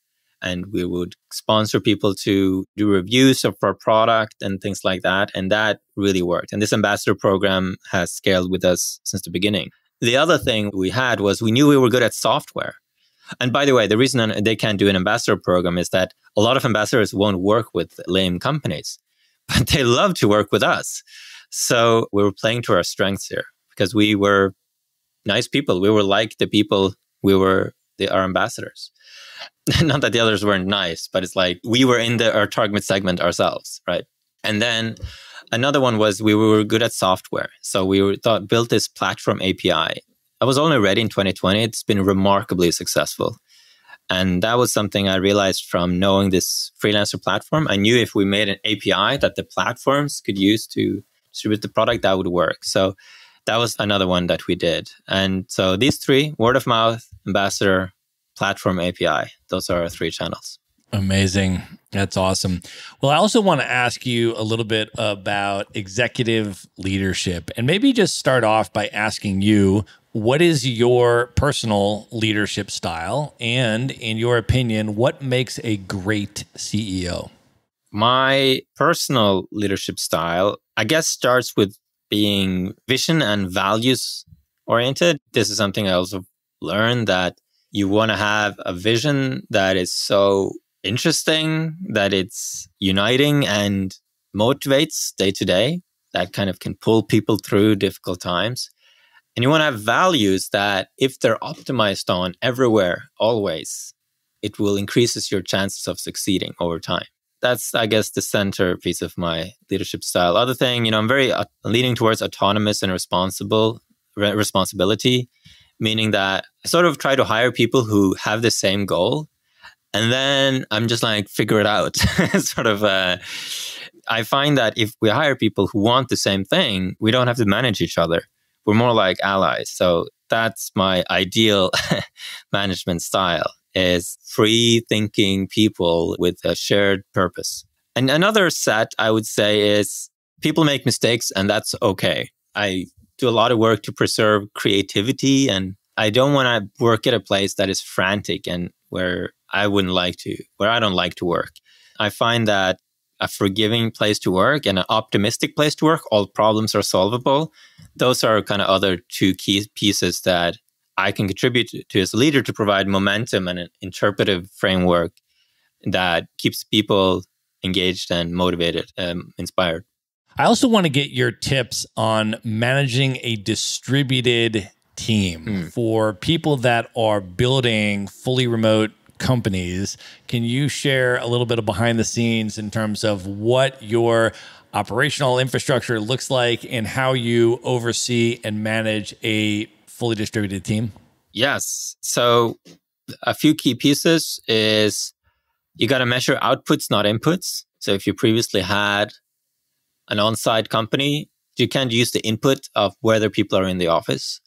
and we would sponsor people to do reviews of our product and things like that. And that really worked. And this ambassador program has scaled with us since the beginning. The other thing we had was we knew we were good at software. And by the way, the reason they can't do an ambassador program is that a lot of ambassadors won't work with lame companies, but they love to work with us. So we were playing to our strengths here because we were nice people. We were like the people we were our ambassadors. Not that the others weren't nice, but it's like we were in our target segment ourselves, right? And then another one was we were good at software. So we built this platform API. I was only ready in 2020. It's been remarkably successful. And that was something I realized from knowing this freelancer platform. I knew if we made an API that the platforms could use to distribute the product, that would work. So that was another one that we did. And so these 3, word of mouth, ambassador, platform API, those are our 3 channels. Amazing. That's awesome. Well, I also want to ask you a little bit about executive leadership and maybe just start off by asking you, what is your personal leadership style? And in your opinion, what makes a great CEO? My personal leadership style, I guess, starts with being vision and values oriented. This is something I also learned, that you want to have a vision that is so interesting, that it's uniting and motivates day to day, that kind of can pull people through difficult times. And you want to have values that if they're optimized on everywhere, always, it will increases your chances of succeeding over time. That's, I guess, the centerpiece of my leadership style. Other thing, I'm very leaning towards autonomous and responsibility, meaning that I sort of try to hire people who have the same goal. And then I'm just like, figure it out. I find that if we hire people who want the same thing, we don't have to manage each other. We're more like allies. So that's my ideal management style, is free thinking people with a shared purpose. And another set I would say is people make mistakes and that's okay. I do a lot of work to preserve creativity, and I don't want to work at a place that is frantic and where I don't like to work. I find that a forgiving place to work and an optimistic place to work, all problems are solvable. Those are kind of other 2 key pieces that I can contribute to as a leader to provide momentum and an interpretive framework that keeps people engaged and motivated, inspired. I also want to get your tips on managing a distributed team for people that are building fully remote companies. Can you share a little bit of behind the scenes in terms of what your operational infrastructure looks like and how you oversee and manage a fully distributed team? Yes. So a few key pieces is you got to measure outputs, not inputs. So if you previously had an on-site company, you can't use the input of whether people are in the office.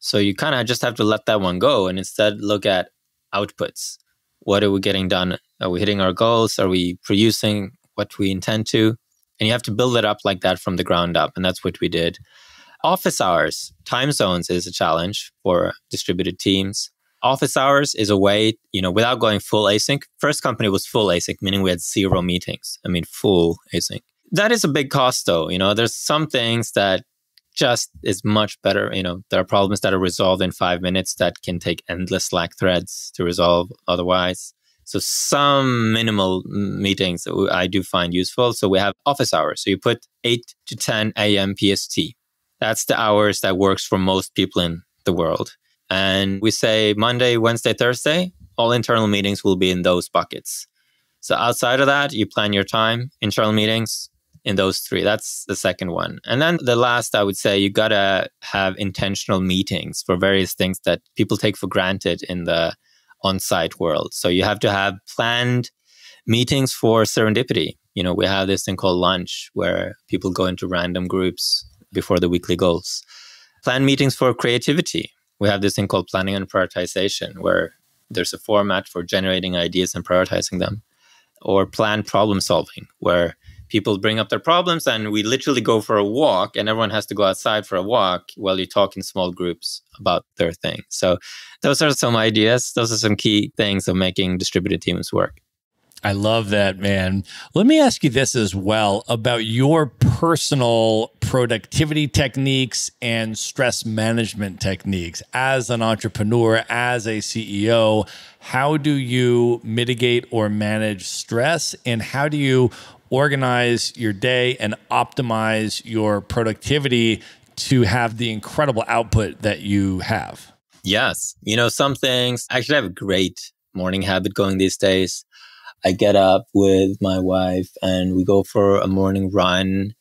So you kind of just have to let that one go and instead look at outputs. What are we getting done? Are we hitting our goals? Are we producing what we intend to? And you have to build it up like that from the ground up. And that's what we did. Office hours, time zones is a challenge for distributed teams. Office hours is a way, without going full async. First company was full async, meaning we had 0 meetings. I mean, full async. That is a big cost though. There's some things that just is much better. There are problems that are resolved in 5 minutes that can take endless Slack threads to resolve otherwise. So some minimal meetings I do find useful. So we have office hours. So you put 8 to 10 a.m. PST. That's the hours that works for most people in the world. And we say Monday, Wednesday, Thursday, all internal meetings will be in those buckets. So outside of that, you plan your time, internal meetings in those 3. That's the second one. And then the last, I would say, you got to have intentional meetings for various things that people take for granted in the on-site world. So you have to have planned meetings for serendipity. We have this thing called lunch where people go into random groups before the weekly goals. Planned meetings for creativity. We have this thing called planning and prioritization where there's a format for generating ideas and prioritizing them. Or planned problem solving where people bring up their problems and we literally go for a walk and everyone has to go outside for a walk while you talk in small groups about their thing. So those are some ideas. Those are some key things of making distributed teams work. I love that, man. Let me ask you this as well about your personal productivity techniques and stress management techniques. As an entrepreneur, as a CEO, how do you mitigate or manage stress? And how do you organize your day and optimize your productivity to have the incredible output that you have? Yes. Some things, actually I have a great morning habit going these days. I get up with my wife and we go for a morning run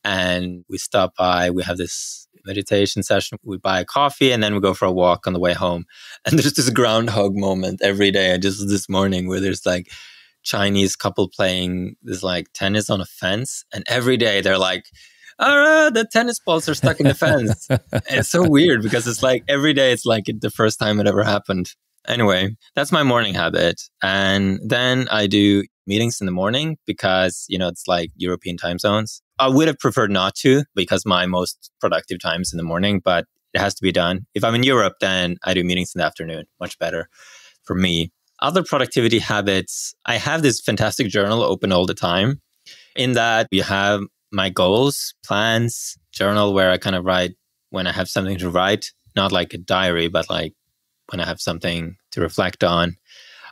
and we stop by. We have this meditation session. We buy a coffee and then we go for a walk on the way home. And there's this groundhog moment every day. And just this morning where there's like Chinese couple playing this like tennis on a fence. And every day they're like, the tennis balls are stuck in the fence. And it's so weird because it's like every day it's like the first time it ever happened. Anyway, that's my morning habit. And then I do meetings in the morning because, it's like European time zones. I would have preferred not to because my most productive time is in the morning, but it has to be done. If I'm in Europe, then I do meetings in the afternoon. Much better for me. Other productivity habits, I have this fantastic journal open all the time. In that, you have my goals, plans, journal where I kind of write when I have something to write, not like a diary, but like when I have something to reflect on.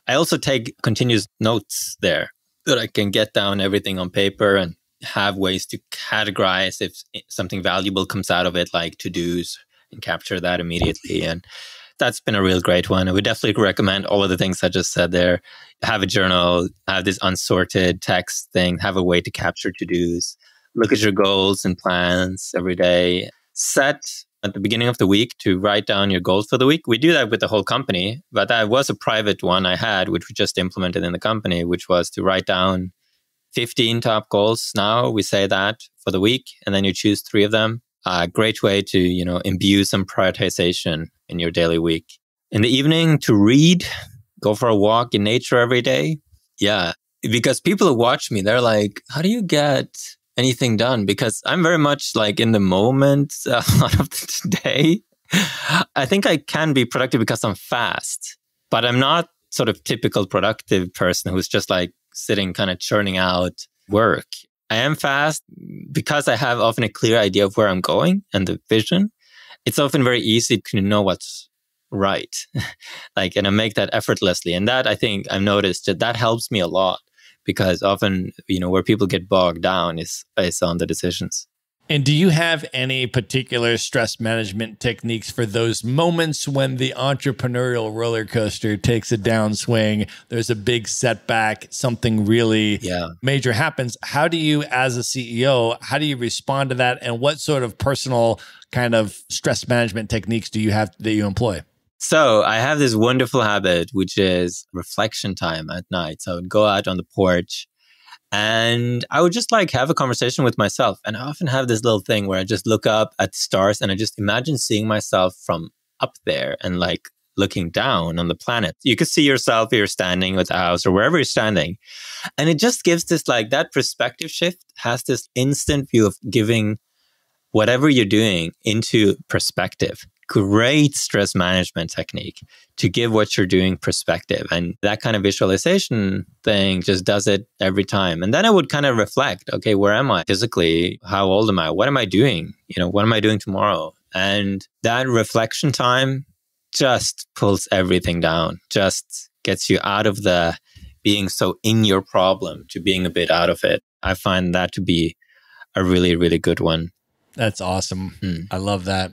I also take continuous notes there that I can get down everything on paper and have ways to categorize if something valuable comes out of it, like to-dos, and capture that immediately. And that's been a real great one. I would definitely recommend all of the things I just said there. Have a journal, have this unsorted text thing, have a way to capture to-dos, look at your goals and plans every day, set at the beginning of the week to write down your goals for the week. We do that with the whole company, but that was a private one I had, which we just implemented in the company, which was to write down 15 top goals. Now we say that for the week, and then you choose 3 of them. A great way to, imbue some prioritization in your daily week. In the evening, to read, go for a walk in nature every day. Yeah, because people who watch me, they're like, how do you get anything done? Because I'm very much like in the moment a lot of the day. I think I can be productive because I'm fast, but I'm not sort of typical productive person who's just like sitting kind of churning out work. I am fast because I have often a clear idea of where I'm going and the vision. It's often very easy to know what's right. And I make that effortlessly. And that, I think I've noticed that helps me a lot. Because often, where people get bogged down is on the decisions. And do you have any particular stress management techniques for those moments when the entrepreneurial roller coaster takes a downswing, there's a big setback, something really major happens? How do you, as a CEO, how do you respond to that? And what sort of personal kind of stress management techniques do you have that you employ? So I have this wonderful habit, which is reflection time at night. So I would go out on the porch and I would just have a conversation with myself. And I often have this little thing where I just look up at the stars and I just imagine seeing myself from up there and looking down on the planet. You could see yourself if you're standing at the house or wherever you're standing. And it just gives this that perspective shift has this instant view of giving whatever you're doing into perspective. great stress management technique to give what you're doing perspective. And that kind of visualization thing just does it every time. And then I would kind of reflect, okay, where am I physically? How old am I? What am I doing? What am I doing tomorrow? And that reflection time just pulls everything down, just gets you out of the being so in your problem to being a bit out of it. I find that to be a really, really good one. That's awesome. I love that.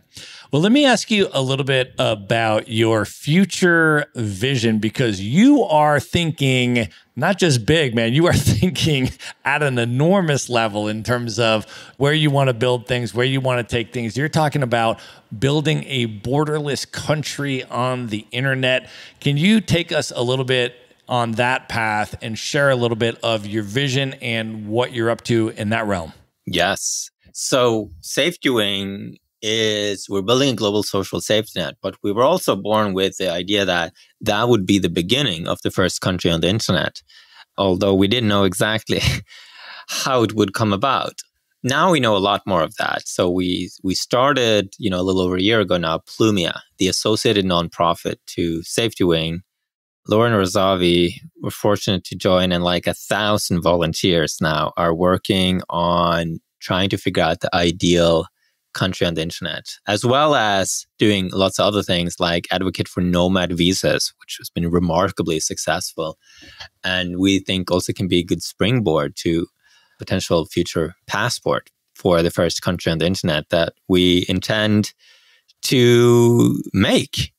Well, let me ask you a little bit about your future vision, because you are thinking not just big, man, you are thinking at an enormous level in terms of where you want to build things, where you want to take things. You're talking about building a borderless country on the internet. Can you take us a little bit on that path and share a little bit of your vision and what you're up to in that realm? Yes. So SafetyWing we're building a global social safety net, but we were also born with the idea that that would be the beginning of the first country on the internet, although we didn't know exactly how it would come about. Now we know a lot more of that. So we started, a little over a year ago now, Plumia, the associated nonprofit to SafetyWing. Lauren Razavi, we're fortunate to join, and like 1,000 volunteers now are working on trying to figure out the ideal country on the internet, as well as doing lots of other things like advocate for Nomad visas, which has been remarkably successful. And we think also can be a good springboard to potential future passport for the first country on the internet that we intend to make.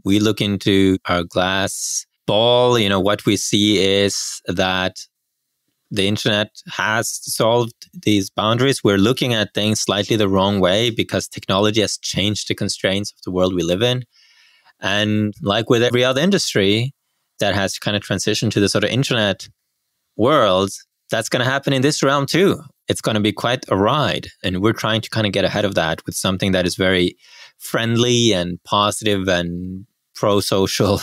We look into our glass ball, what we see is that the internet has solved these boundaries. We're looking at things slightly the wrong way because technology has changed the constraints of the world we live in. And like with every other industry that has kind of transitioned to the sort of internet world, that's going to happen in this realm too. It's going to be quite a ride. And we're trying to kind of get ahead of that with something that is very friendly and positive and pro-social,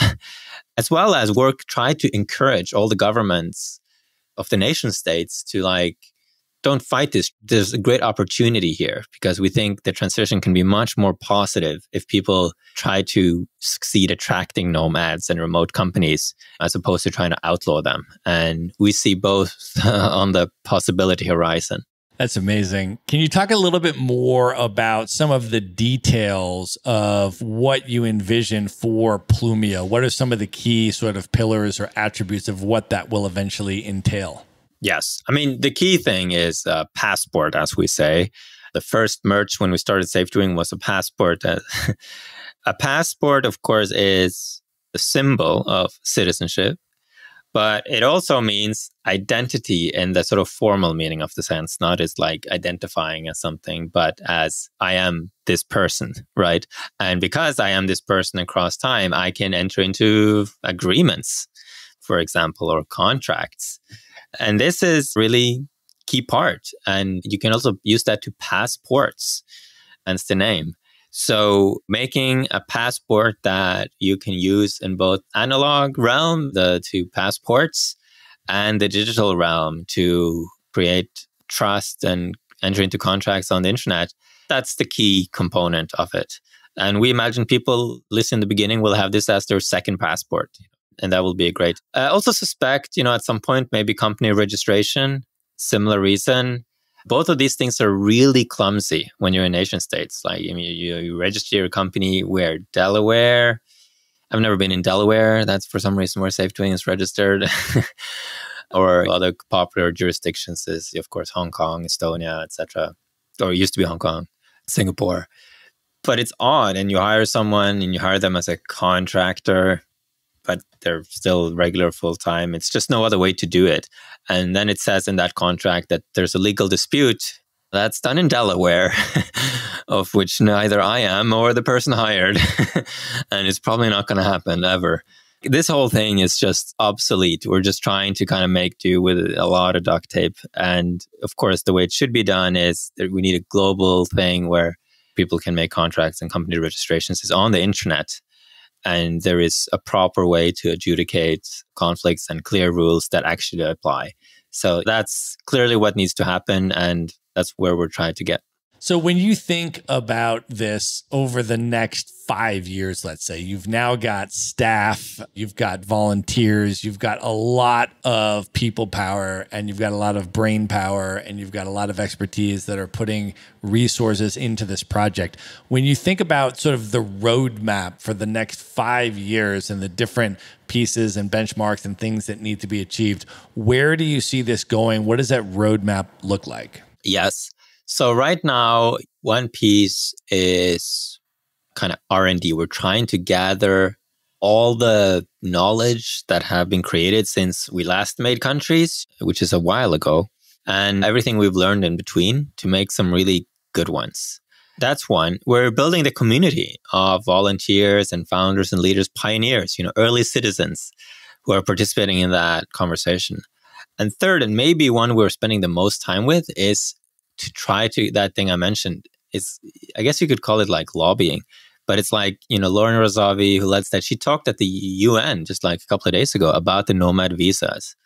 as well as try to encourage all the governments of the nation states to don't fight this. There's a great opportunity here because we think the transition can be much more positive if people try to succeed attracting nomads and remote companies as opposed to trying to outlaw them. And we see both on the possibility horizon. That's amazing. Can you talk a little bit more about some of the details of what you envision for Plumia? What are some of the key sort of pillars or attributes of what that will eventually entail? Yes. I mean, the key thing is a passport, as we say. The first merch when we started SafetyWing was a passport. A passport, of course, is a symbol of citizenship. But it also means identity in the sort of formal meaning of the sense, not as like identifying as something, but as I am this person, right? And because I am this person across time, I can enter into agreements, for example, or contracts. And this is really key part. And you can also use that to passports, hence the name. So making a passport that you can use in both analog realm, the two passports, and the digital realm to create trust and enter into contracts on the internet, that's the key component of it. And we imagine people listening in the beginning will have this as their second passport. And that will be a great. I also suspect, at some point, maybe company registration, similar reason. Both of these things are really clumsy when you're in nation states. Like you register your company where Delaware. I've never been in Delaware. That's for some reason where SafetyWing is registered. Or other popular jurisdictions is, of course, Hong Kong, Estonia, etc. Or it used to be Hong Kong, Singapore. But it's odd. And you hire someone and you hire them as a contractor, but they're still regular full-time. It's just no other way to do it. And then it says in that contract that there's a legal dispute that's done in Delaware, of which neither I am or the person hired. And it's probably not going to happen ever. This whole thing is just obsolete. We're just trying to kind of make do with a lot of duct tape. And of course, the way it should be done is that we need a global thing where people can make contracts and company registrations is on the internet. And there is a proper way to adjudicate conflicts and clear rules that actually apply. So that's clearly what needs to happen. And that's where we're trying to get. So when you think about this over the next 5 years, let's say, you've now got staff, you've got volunteers, you've got a lot of people power, and you've got a lot of brain power, and you've got a lot of expertise that are putting resources into this project. When you think about sort of the roadmap for the next 5 years and the different pieces and benchmarks and things that need to be achieved, where do you see this going? What does that roadmap look like? Yes. So right now, one piece is kind of R&D. We're trying to gather all the knowledge that have been created since we last made countries, which is a while ago, and everything we've learned in between to make some really good ones. That's one. We're building the community of volunteers and founders and leaders, pioneers, early citizens who are participating in that conversation. And third, and maybe one we're spending the most time with, is to try to, that thing I mentioned, is, I guess you could call it like lobbying, but it's like, Lauren Razavi, who led that, she talked at the UN just like a couple of days ago about the Nomad visas.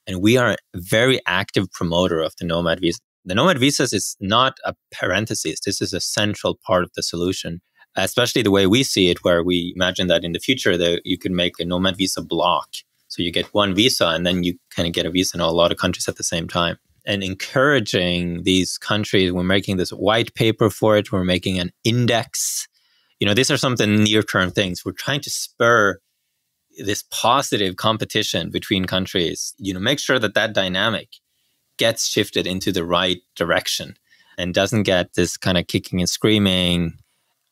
And we are a very active promoter of the Nomad visa. The Nomad visas is not a parenthesis. This is a central part of the solution, especially the way we see it, where we imagine that in the future that you could make a Nomad visa block. So you get one visa and then you kind of get a visa in a lot of countries at the same time. And encouraging these countries, we're making this white paper for it. We're making an index. These are some of the near-term things. We're trying to spur this positive competition between countries. Make sure that dynamic gets shifted into the right direction and doesn't get this kind of kicking and screaming,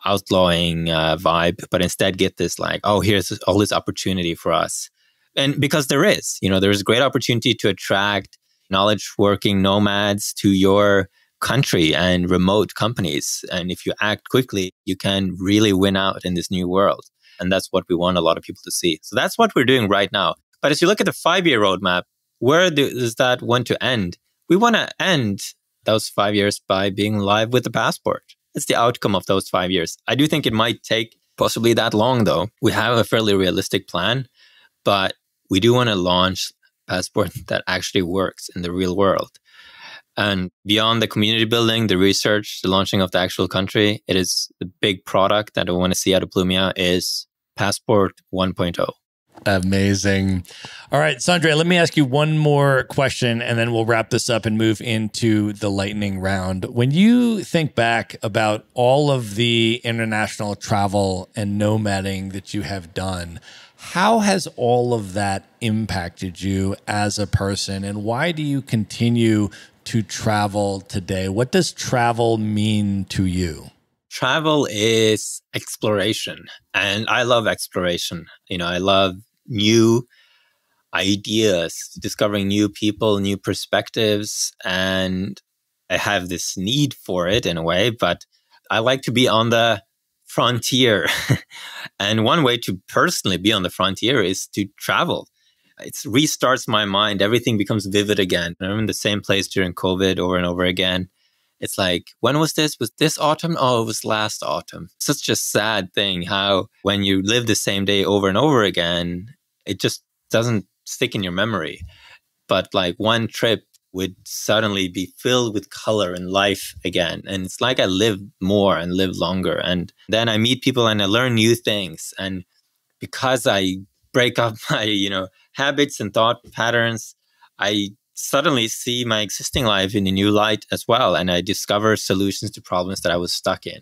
outlawing vibe, but instead get this like, oh, here's all this opportunity for us. And because there's a great opportunity to attract knowledge working nomads to your country and remote companies. And if you act quickly, you can really win out in this new world. And that's what we want a lot of people to see. So that's what we're doing right now. But as you look at the 5-year roadmap, where does that want to end? We want to end those 5 years by being live with the passport. It's the outcome of those 5 years. I do think it might take possibly that long, though. We have a fairly realistic plan, but we do want to launch passport that actually works in the real world. And beyond the community building, the research, the launching of the actual country, it is the big product that I want to see out of Plumia is Passport 1.0. Amazing. All right, Sondre, let me ask you one more question and then we'll wrap this up and move into the lightning round. When you think back about all of the international travel and nomading that you have done, how has all of that impacted you as a person, and why do you continue to travel today? What does travel mean to you? Travel is exploration, and I love exploration. I love new ideas, discovering new people, new perspectives, and I have this need for it in a way, but I like to be on the frontier. And one way to personally be on the frontier is to travel. It restarts my mind. Everything becomes vivid again. I'm in the same place during COVID over and over again. It's like, when was this? Was this autumn? Oh, it was last autumn. Such a sad thing how when you live the same day over and over again, it just doesn't stick in your memory. But like one trip would suddenly be filled with color and life again. And it's like I live more and live longer. And then I meet people and I learn new things. And because I break up my, habits and thought patterns, I suddenly see my existing life in a new light as well. And I discover solutions to problems that I was stuck in.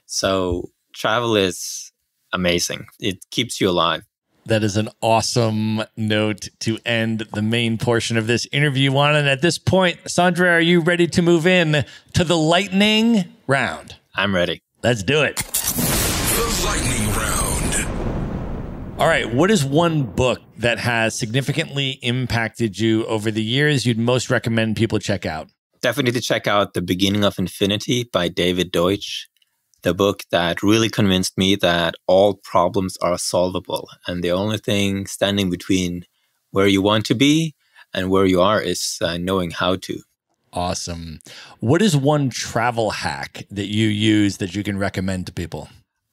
So travel is amazing. It keeps you alive. That is an awesome note to end the main portion of this interview on. And at this point, Sondre, are you ready to move in to the lightning round? I'm ready. Let's do it. The lightning round. All right. What is one book that has significantly impacted you over the years you'd most recommend people check out? Definitely check out The Beginning of Infinity by David Deutsch. The book that really convinced me that all problems are solvable. And the only thing standing between where you want to be and where you are is knowing how to. Awesome. What is one travel hack that you use that you can recommend to people?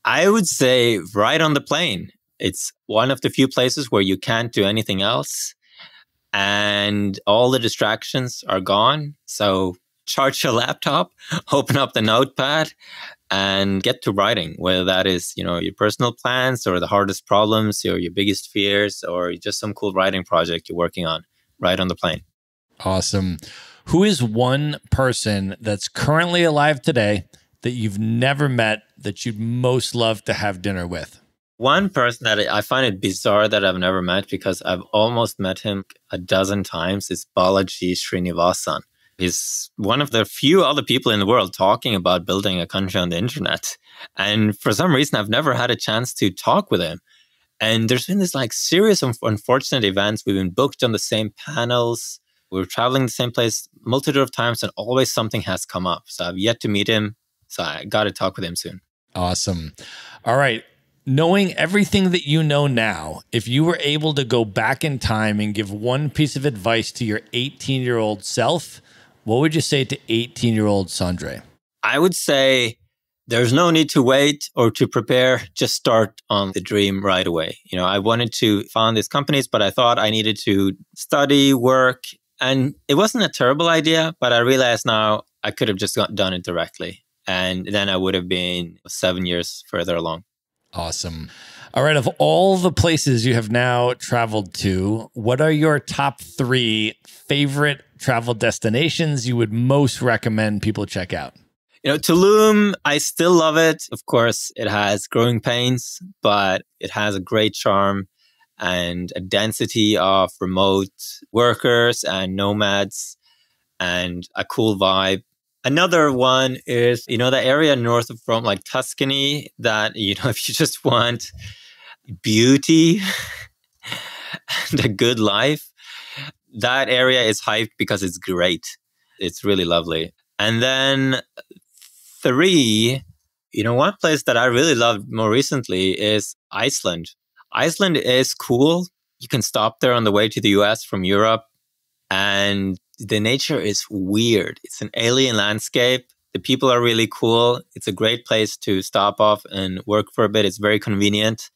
I would say ride on the plane. It's one of the few places where you can't do anything else and all the distractions are gone. So charge your laptop, open up the notepad, and get to writing, whether that is, your personal plans or the hardest problems or your biggest fears or just some cool writing project you're working on right on the plane. Awesome. Who is one person that's currently alive today that you've never met that you'd most love to have dinner with? One person that I find it bizarre that I've never met because I've almost met him a dozen times is Balaji Srinivasan. He's one of the few other people in the world talking about building a country on the internet. And for some reason, I've never had a chance to talk with him. And there's been this series of unfortunate events. We've been booked on the same panels. We're traveling the same place multitude of times, and always something has come up. So I've yet to meet him. So I got to talk with him soon. Awesome. All right. Knowing everything that you know now, if you were able to go back in time and give one piece of advice to your 18-year-old self, what would you say to 18-year-old Sondre? I would say there's no need to wait or to prepare. Just start on the dream right away. I wanted to found these companies, but I thought I needed to study, work, and it wasn't a terrible idea, but I realize now I could have just done it directly. And then I would have been 7 years further along. Awesome. All right. Of all the places you have now traveled to, what are your top 3 favorite travel destinations you would most recommend people check out? Tulum, I still love it. Of course, it has growing pains, but it has a great charm and a density of remote workers and nomads and a cool vibe. Another one is, the area north of Rome, like Tuscany, that, if you just want beauty and a good life, that area is hyped because it's great. It's really lovely. And then 3, one place that I really loved more recently is Iceland. Iceland is cool. You can stop there on the way to the US from Europe. And the nature is weird. It's an alien landscape. The people are really cool. It's a great place to stop off and work for a bit. It's very convenient.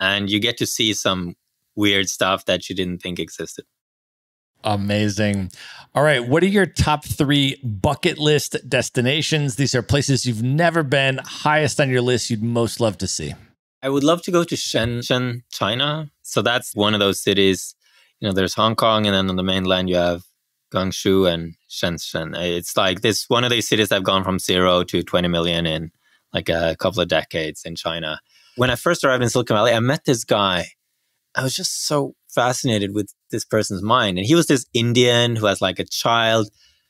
And you get to see some weird stuff that you didn't think existed. Amazing. All right. What are your top 3 bucket list destinations? These are places you've never been, highest on your list you'd most love to see. I would love to go to Shenzhen, China. So that's one of those cities. There's Hong Kong, and then on the mainland you have Guangzhou and Shenzhen. It's like this one of these cities that have gone from 0 to 20 million in like a couple of decades in China. When I first arrived in Silicon Valley, I met this guy. I was just so fascinated with this person's mind. And he was this Indian who, as like a child,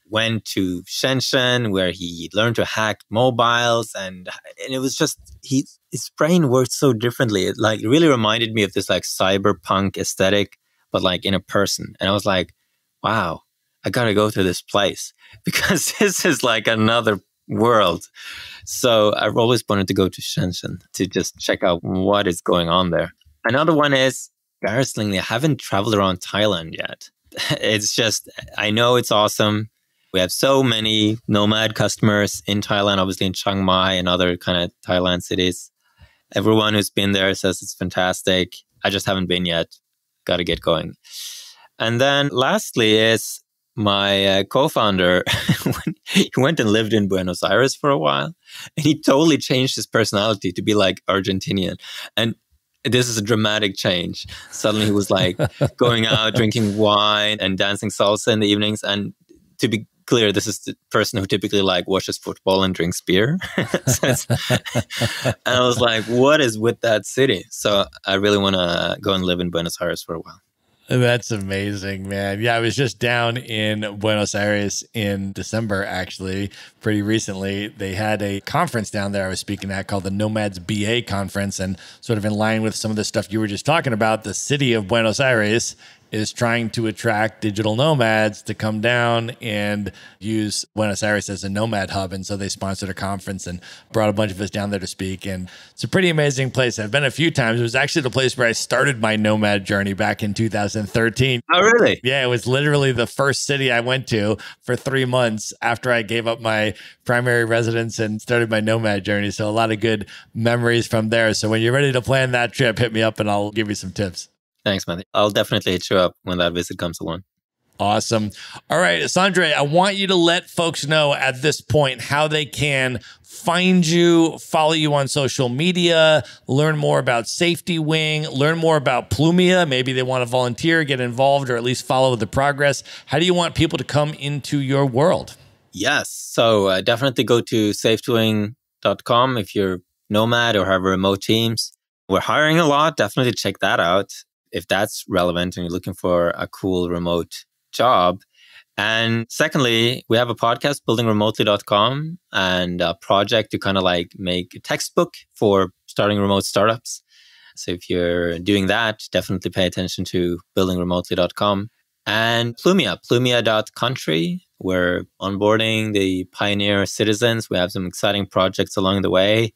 went to Shenzhen where he learned to hack mobiles. And it was just, his brain worked so differently. It really reminded me of this cyberpunk aesthetic, but in a person. And I was like, wow, I got to go to this place because this is another world. So I've always wanted to go to Shenzhen to just check out what is going on there. Another one is, embarrassingly, I haven't traveled around Thailand yet. It's just, I know it's awesome. We have so many Nomad customers in Thailand, obviously in Chiang Mai and other kind of Thailand cities. Everyone who's been there says it's fantastic. I just haven't been yet. Got to get going. And then lastly is my co-founder. He went and lived in Buenos Aires for a while, and he totally changed his personality to be Argentinian. And this is a dramatic change. Suddenly he was going out, drinking wine and dancing salsa in the evenings. And to be clear, this is the person who typically watches football and drinks beer. And I was like, what is with that city? So I really want to go and live in Buenos Aires for a while. That's amazing, man. Yeah, I was just down in Buenos Aires in December, actually, pretty recently. They had a conference down there I was speaking at called the Nomads BA conference. And sort of in line with some of the stuff you were just talking about, the city of Buenos Aires is trying to attract digital nomads to come down and use Buenos Aires as a nomad hub. And so they sponsored a conference and brought a bunch of us down there to speak. And it's a pretty amazing place. I've been a few times. It was actually the place where I started my nomad journey back in 2013. Oh, really? Yeah, it was literally the first city I went to for 3 months after I gave up my primary residence and started my nomad journey. So a lot of good memories from there. So when you're ready to plan that trip, hit me up and I'll give you some tips. Thanks, man. I'll definitely hit you up when that visit comes along. Awesome. All right, Sandre, I want you to let folks know at this point how they can find you, follow you on social media, learn more about Safety Wing, learn more about Plumia. Maybe they want to volunteer, get involved, or at least follow the progress. How do you want people to come into your world? Yes. So definitely go to safetywing.com if you're Nomad or have remote teams. We're hiring a lot. Definitely check that out if that's relevant and you're looking for a cool remote job. And secondly, we have a podcast, buildingremotely.com, and a project to kind of like make a textbook for starting remote startups. So if you're doing that, definitely pay attention to buildingremotely.com. And plumia.country. We're onboarding the pioneer citizens. We have some exciting projects along the way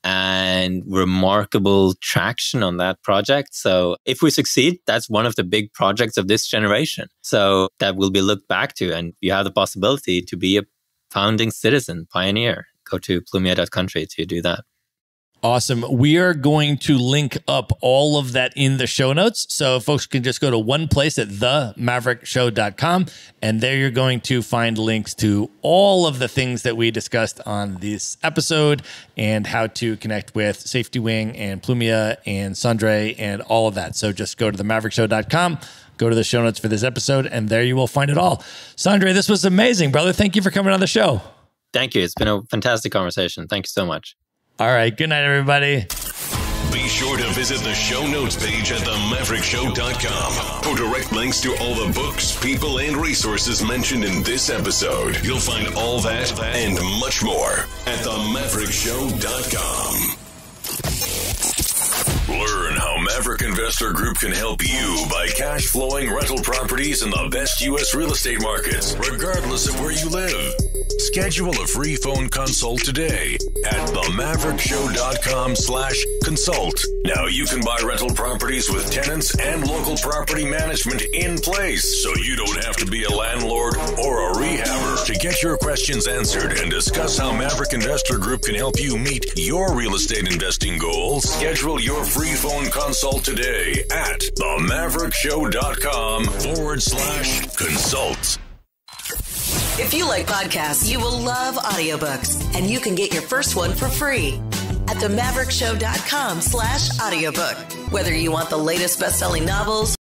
and remarkable traction on that project. So if we succeed, that's one of the big projects of this generation. So that will be looked back to, and you have the possibility to be a founding citizen, pioneer. Go to plumia.country to do that. Awesome. We are going to link up all of that in the show notes. So folks can just go to one place at themaverickshow.com. And there you're going to find links to all of the things that we discussed on this episode and how to connect with Safety Wing and Plumia and Sandre and all of that. So just go to themaverickshow.com, go to the show notes for this episode, and there you will find it all. Sandre, this was amazing, brother. Thank you for coming on the show. Thank you. It's been a fantastic conversation. Thank you so much. All right. Good night, everybody. Be sure to visit the show notes page at themaverickshow.com for direct links to all the books, people, and resources mentioned in this episode. You'll find all that and much more at themaverickshow.com. Learn how Maverick Investor Group can help you buy cash flowing rental properties in the best U.S. real estate markets, regardless of where you live. Schedule a free phone consult today at themaverickshow.com/consult. Now you can buy rental properties with tenants and local property management in place, so you don't have to be a landlord or a rehabber. To get your questions answered and discuss how Maverick Investor Group can help you meet your real estate investing goals, schedule your free phone consult today at themaverickshow.com/consult. If you like podcasts, you will love audiobooks, and you can get your first one for free at themaverickshow.com/audiobook. Whether you want the latest best-selling novels,